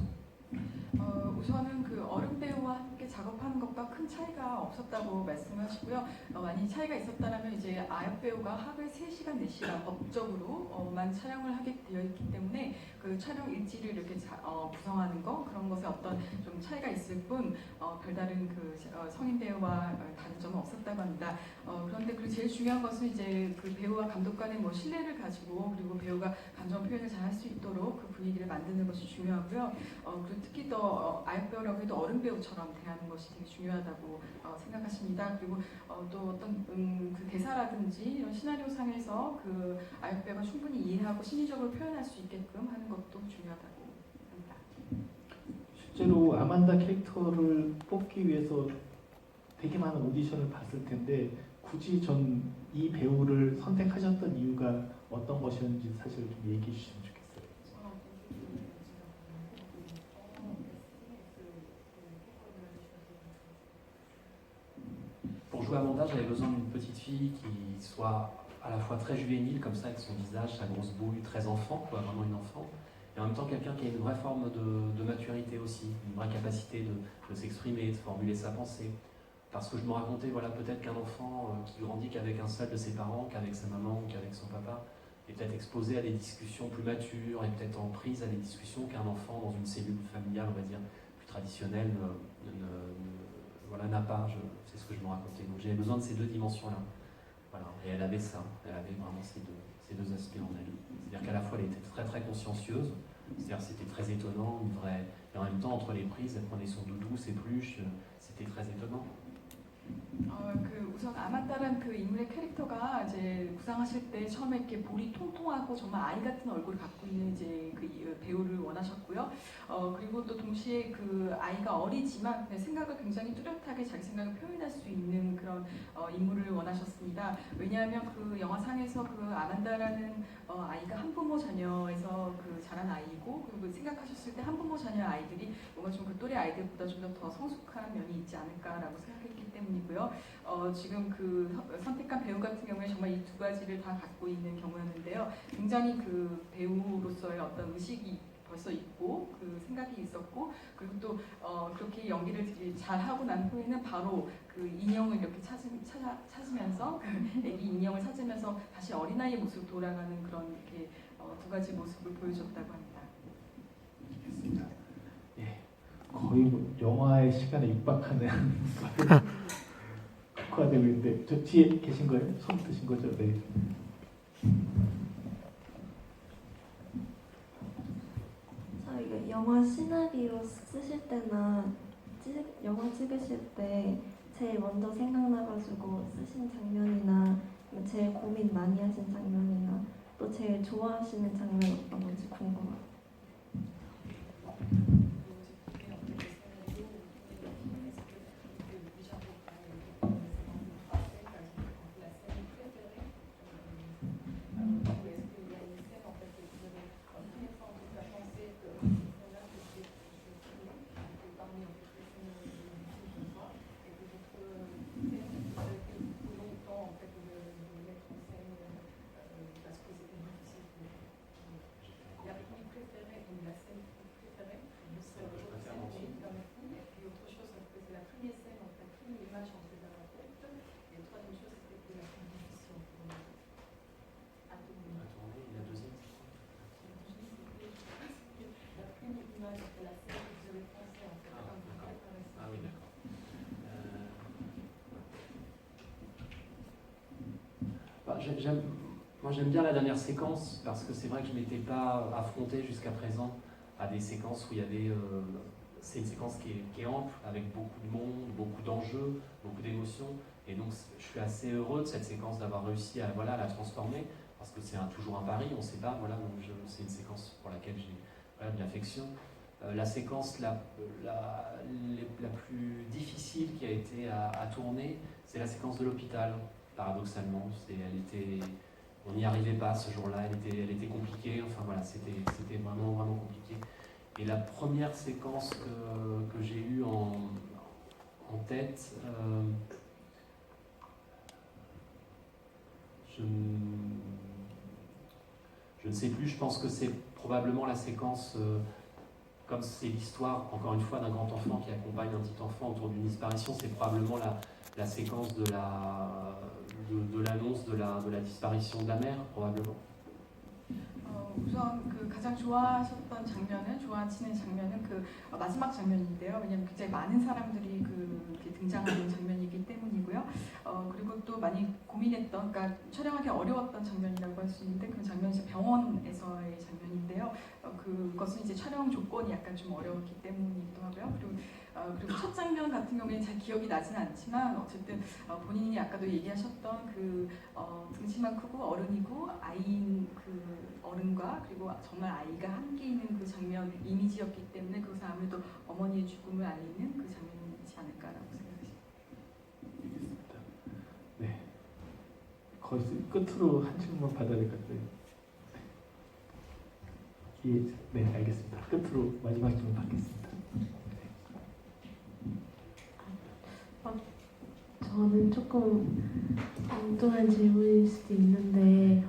우선은 그 어른 배우와 함께 작업하는 것과 큰 차이가 없었다고 말씀하시고요. 만약 차이가 있었다면 이제 아역 배우가 하루에 3시간, 4시간 법적으로만 촬영을 하게 되어 있기 때문에 그 촬영 일지를 이렇게 구성하는 거 그런 것에 어떤 좀 차이가 있을 뿐 별다른 그 성인 배우와 다른 점은 없었다고 합니다. 그런데 그 제일 중요한 것은 이제 그 배우와 감독 간의 뭐 신뢰를 가지고 그리고 배우가 감정 표현을 잘 할 수 있도록 그 분위기를 만드는 것이 중요하고요. 그리고 특히 또 아역 배우라고 해도 어른 배우처럼 대하는 것이 되게 중요하다고 생각하십니다. 그리고 또 어떤 그 대사라든지 이런 시나리오 상에서 그 아역 배우가 충분히 이해하고 심리적으로 표현할 수 있게끔 하는 것도 중요하다고 합니다. 실제로 아만다 캐릭터를 뽑기 위해서 되게 많은 오디션을 봤을 텐데 굳이 전 이 배우를 선택하셨던 이유가 어떤 것이었는지 사실 좀 얘기해 주시면 좋겠어요. Pour jouer Amanda, j'avais besoin d'une petite fille qui soit à la fois très juvénile, comme ça, avec son visage, sa grosse bouille, très enfant, quoi, vraiment une enfant, et en même temps quelqu'un qui a une vraie forme de maturité aussi, une vraie capacité de s'exprimer, de formuler sa pensée. Parce que je me racontais, voilà, peut-être qu'un enfant qui grandit qu'avec un seul de ses parents, qu'avec sa maman ou qu'avec son papa, est peut-être exposé à des discussions plus matures et peut-être en prise à des discussions qu'un enfant dans une cellule familiale, on va dire, plus traditionnelle, voilà, n'a pas. C'est ce que je me racontais. Donc j'avais besoin de ces deux dimensions-là. Voilà. Et elle avait ça. Elle avait vraiment ces deux aspects en elle. C'est-à-dire qu'à la fois, elle était très très consciencieuse. C'est-à-dire c'était très étonnant, une vraie... Et en même temps, entre les prises, elle prenait son doudou, ses peluches. C'était très étonnant. 그 우선 아만다란 그 인물의 캐릭터가 이제 구상하실 때 처음에 이렇게 볼이 통통하고 정말 아이 같은 얼굴을 갖고 있는 이제 그 배우를 원하셨고요. 그리고 또 동시에 그 아이가 어리지만 생각을 굉장히 뚜렷하게 자기 생각을 표현할 수 있는 그런 인물을 원하셨습니다. 왜냐하면 그 영화상에서 그 아만다라는 아이가 한부모 자녀에서 그 자란 아이고, 그리고 생각하셨을 때 한부모 자녀 아이들이 뭔가 좀 그 또래 아이들보다 좀 더 성숙한 면이 있지 않을까라고 생각했기 때문이고요. 지금 그 선택한 배우 같은 경우에 정말 이 두 가지를 다 갖고 있는 경우였는데요. 굉장히 그 배우로서의 어떤 의식이 벌써 있고 그 생각이 있었고, 그리고 또 그렇게 연기를 되게 잘 하고 난 후에는 바로 그 인형을 이렇게 찾으면서 그 애기 인형을 찾으면서 다시 어린아이의 모습으로 돌아가는 그런 이렇게 두 가지 모습을 보여줬다고 합니다. 알겠습니다. 예, 거의 뭐 영화의 시간에 육박하는 국화되고 있는데 저 뒤에 계신 거예요? 손 드신 거죠? 네. 저희가 영화 시나리오 쓰실 때나 영화 찍으실 때 제일 먼저 생각나가지고 쓰신 장면이나 제일 고민 많이 하신 장면이나 또 제일 좋아하시는 장면 어떤 건지 궁금해요. Moi j'aime bien la dernière séquence parce que c'est vrai que je ne m'étais pas affronté jusqu'à présent à des séquences où il y avait... c'est une séquence qui est ample, avec beaucoup de monde, beaucoup d'enjeux, beaucoup d'émotions. Et donc je suis assez heureux de cette séquence d'avoir réussi à la transformer, parce que c'est toujours un pari, on ne sait pas, voilà, donc c'est une séquence pour laquelle j'ai de l'affection. La séquence la plus difficile qui a été à tourner, c'est la séquence de l'hôpital. Paradoxalement, on n'y arrivait pas ce jour-là, elle était compliquée, enfin voilà, c'était vraiment, vraiment compliqué. Et la première séquence que j'ai eue en tête, je ne sais plus, je pense que c'est probablement la séquence, comme c'est l'histoire, encore une fois, d'un grand enfant qui accompagne un petit enfant autour d'une disparition, c'est probablement la séquence de l'annonce de la disparition de la mère, probablement. 우선 그 가장 좋아하시는 장면은 그 마지막 장면인데요. 왜냐하면 굉장히 많은 사람들이 이렇게 등장하는 장면이기 때문이고요. 그리고 또 많이 고민했던, 그러니까 촬영하기 어려웠던 장면이라고 할 수 있는데 그 장면이 이제 병원에서의 장면인데요. 그것은 이제 촬영 조건이 약간 좀 어려웠기 때문이기도 하고요. 그리고 첫 장면 같은 경우에는 잘 기억이 나지는 않지만 어쨌든 본인이 아까도 얘기하셨던 등치만 크고 어른이고 아이인 어른과 그리고 정말 아이가 함께 있는 그 장면 이미지였기 때문에 그것은 아무래도 어머니의 죽음을 알리는 그 장면이지 않을까라고 생각하십니다. 알겠습니다. 네, 거의 끝으로 한 질문 받아야 될 것 같아요. 네, 알겠습니다. 끝으로 마지막 질문 받겠습니다. 저는 조금 엉뚱한 질문일 수도 있는데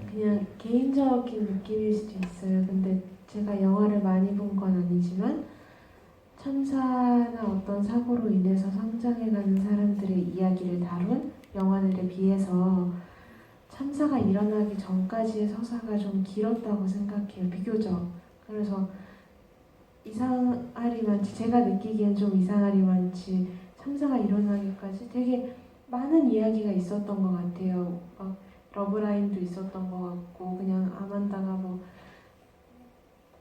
그냥 개인적인 느낌일 수도 있어요. 근데 제가 영화를 많이 본 건 아니지만 참사나 어떤 사고로 인해서 성장해가는 사람들의 이야기를 다룬 영화들에 비해서 참사가 일어나기 전까지의 서사가 좀 길었다고 생각해요. 비교적. 그래서 이상하리만치 제가 느끼기엔 좀 이상하리만치 참사가 일어나기까지 되게 많은 이야기가 있었던 것 같아요. 막 러브라인도 있었던 것 같고 그냥 아만다가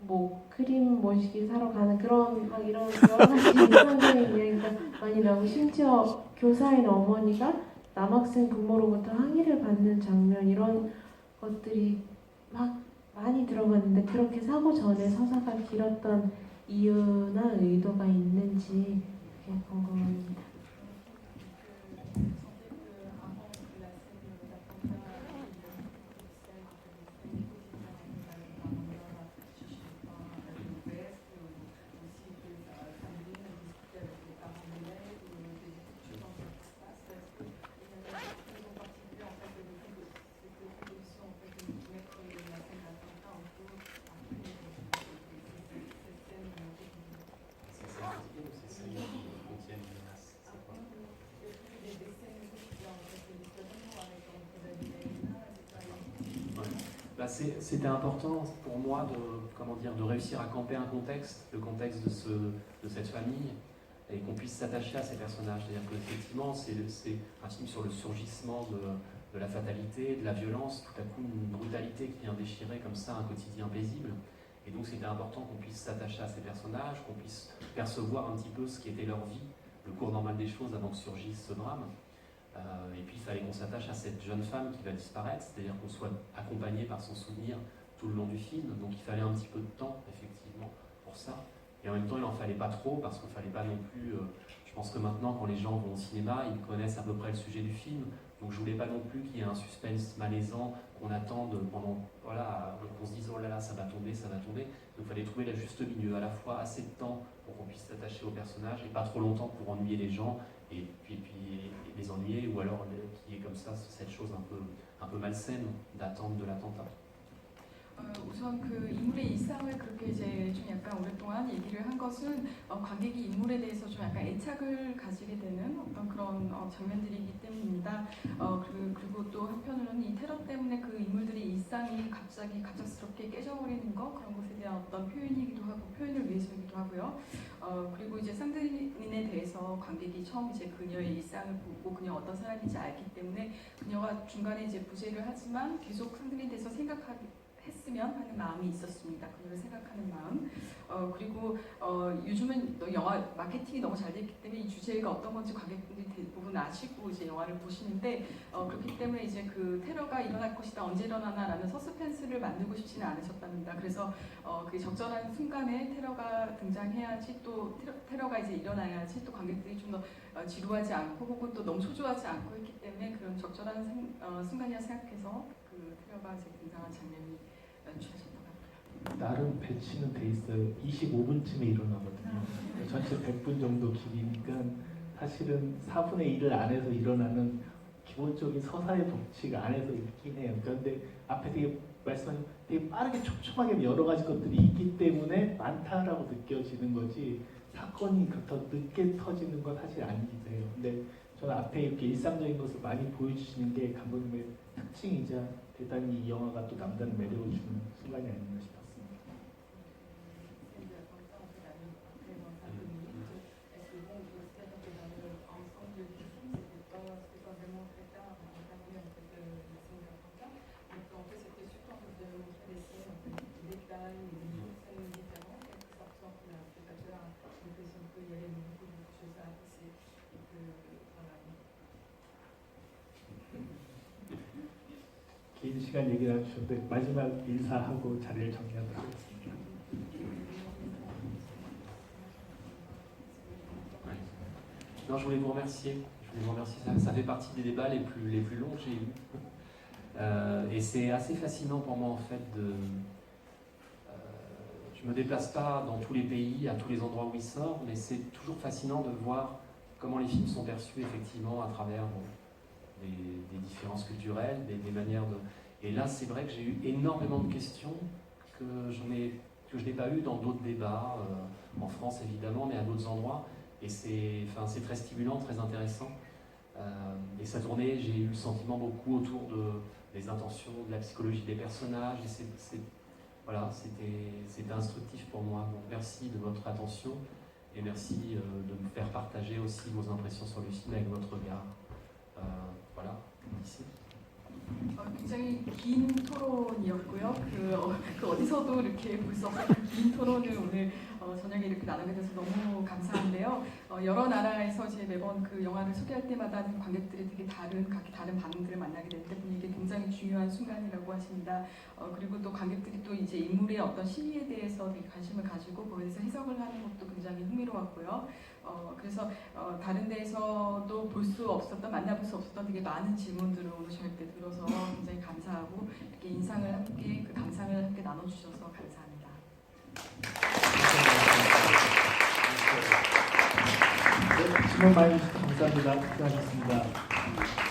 뭐 크림 모시기 사러 가는 그런 막 이런 여러 가지 이상적인 이야기가 많이 나오고 심지어 교사인 어머니가 남학생 부모로부터 항의를 받는 장면 이런 것들이 막 많이 들어갔는데 그렇게 사고 전에 서사가 길었던 이유나 의도가 있는지 그게 궁금합니다. C'était important pour moi de réussir à camper un contexte, le contexte de cette famille, et qu'on puisse s'attacher à ces personnages. C'est-à-dire qu'effectivement, c'est un film sur le surgissement de la fatalité, de la violence, tout à coup une brutalité qui vient déchirer comme ça un quotidien paisible. Et donc c'était important qu'on puisse s'attacher à ces personnages, qu'on puisse percevoir un petit peu ce qui était leur vie, le cours normal des choses avant que surgisse ce drame. Et puis il fallait qu'on s'attache à cette jeune femme qui va disparaître, c'est-à-dire qu'on soit accompagné par son souvenir tout le long du film. Donc il fallait un petit peu de temps, effectivement, pour ça. Et en même temps, il n'en fallait pas trop, parce qu'il ne fallait pas non plus... je pense que maintenant, quand les gens vont au cinéma, ils connaissent à peu près le sujet du film. Donc je ne voulais pas non plus qu'il y ait un suspense malaisant, qu'on attende pendant... Voilà, qu'on se dise, oh là là, ça va tomber, ça va tomber. Donc il fallait trouver le juste milieu, à la fois assez de temps pour qu'on puisse s'attacher au personnage, et pas trop longtemps pour ennuyer les gens, et puis les ennuyer, ou alors qu'il y ait comme ça cette chose un peu malsaine d'attente de l'attentat. 우선 그 인물의 일상을 그렇게 이제 좀 약간 오랫동안 얘기를 한 것은 관객이 인물에 대해서 좀 약간 애착을 가지게 되는 어떤 그런 장면들이기 때문입니다. 그리고 또 한편으로는 이 테러 때문에 그 인물들의 일상이 갑작스럽게 깨져버리는 거, 그런 것에 대한 어떤 표현이기도 하고, 표현을 위해서이기도 하고요. 그리고 이제 쌍드린에 대해서 관객이 처음 이제 그녀의 일상을 보고 그녀가 어떤 사람인지 알기 때문에 그녀가 중간에 이제 부재를 하지만 계속 쌍드린에 대해서 했으면 하는 마음이 있었습니다. 그녀를 생각하는 마음. 그리고 요즘은 영화 마케팅이 너무 잘 됐기 때문에 이 주제가 어떤 건지 관객분들이 대부분 아시고 이제 영화를 보시는데, 그렇기 때문에 이제 그 테러가 일어날 것이다, 언제 일어나나라는 서스펜스를 만들고 싶지는 않으셨답니다. 그래서 그 적절한 순간에 테러가 등장해야지, 또 테러가 이제 일어나야지 또 관객들이 좀 더 지루하지 않고 혹은 또 너무 초조하지 않고 했기 때문에 그런 적절한 순간이라 생각해서 그 테러가 이제 등장한 장면이 연출하셨던 것 같아요. 나름 배치는 돼 있어요. 25분쯤에 일어나거든요. 전체 100분 정도 길이니까 사실은 4분의 1을 안에서 일어나는 기본적인 서사의 법칙 안에서 있긴 해요. 그런데 앞에 되게 말씀하신 되게 빠르게 촘촘하게 여러 가지 것들이 있기 때문에 많다라고 느껴지는 거지, 사건이 더 늦게 터지는 건 사실 아니기도 해요. 근데 저는 앞에 이렇게 일상적인 것을 많이 보여주시는 게 감독님의 특징이자 대단히 이 영화가 또 남다른 매력을 주는 순간이 아닌가 싶었습니다. 긴 시간 얘기를 해주셨는데 마지막 인사하고 자리를 정리하도록 하겠습니다. Non, je voulais vous remercier. Ça fait partie des débats les plus longs que j'ai eus. Et c'est assez fascinant pour moi en fait je me déplace pas dans tous les pays, à tous les endroits où il sort, mais c'est toujours fascinant de voir comment les films sont perçus effectivement à travers des différences culturelles, des manières de... Et là, c'est vrai que j'ai eu énormément de questions que je n'ai pas eues dans d'autres débats, en France évidemment, mais à d'autres endroits. Et c'est très stimulant, très intéressant. Et ça tournait, j'ai eu le sentiment beaucoup autour des intentions, de la psychologie des personnages. Et voilà, c'était instructif pour moi. Donc merci de votre attention et merci de me faire partager aussi vos impressions sur le film avec votre regard. voilà, ici. 굉장히 긴 토론이었고요. 그 어디서도 이렇게 볼 수 없었던 긴 토론을 오늘 저녁에 이렇게 나누게 돼서 너무 감사한데요. 여러 나라에서 이제 매번 그 영화를 소개할 때마다 관객들이 되게 각기 다른 반응들을 만나게 되는데 이게 굉장히 중요한 순간이라고 하십니다. 그리고 또 관객들이 또 이제 인물의 어떤 심리에 대해서 되게 관심을 가지고 거기에 대해서 해석을 하는 것도 굉장히 흥미로웠고요. 그래서 다른 데에서도 볼 수 없었던, 만나볼 수 없었던 되게 많은 질문들을 오늘 저희한테 들어서 굉장히 감사하고 이렇게 인상을 함께, 그 감상을 함께 나눠주셔서 감사합니다. 네, 질문 많이 주셔서 감사합니다. 고생하셨습니다.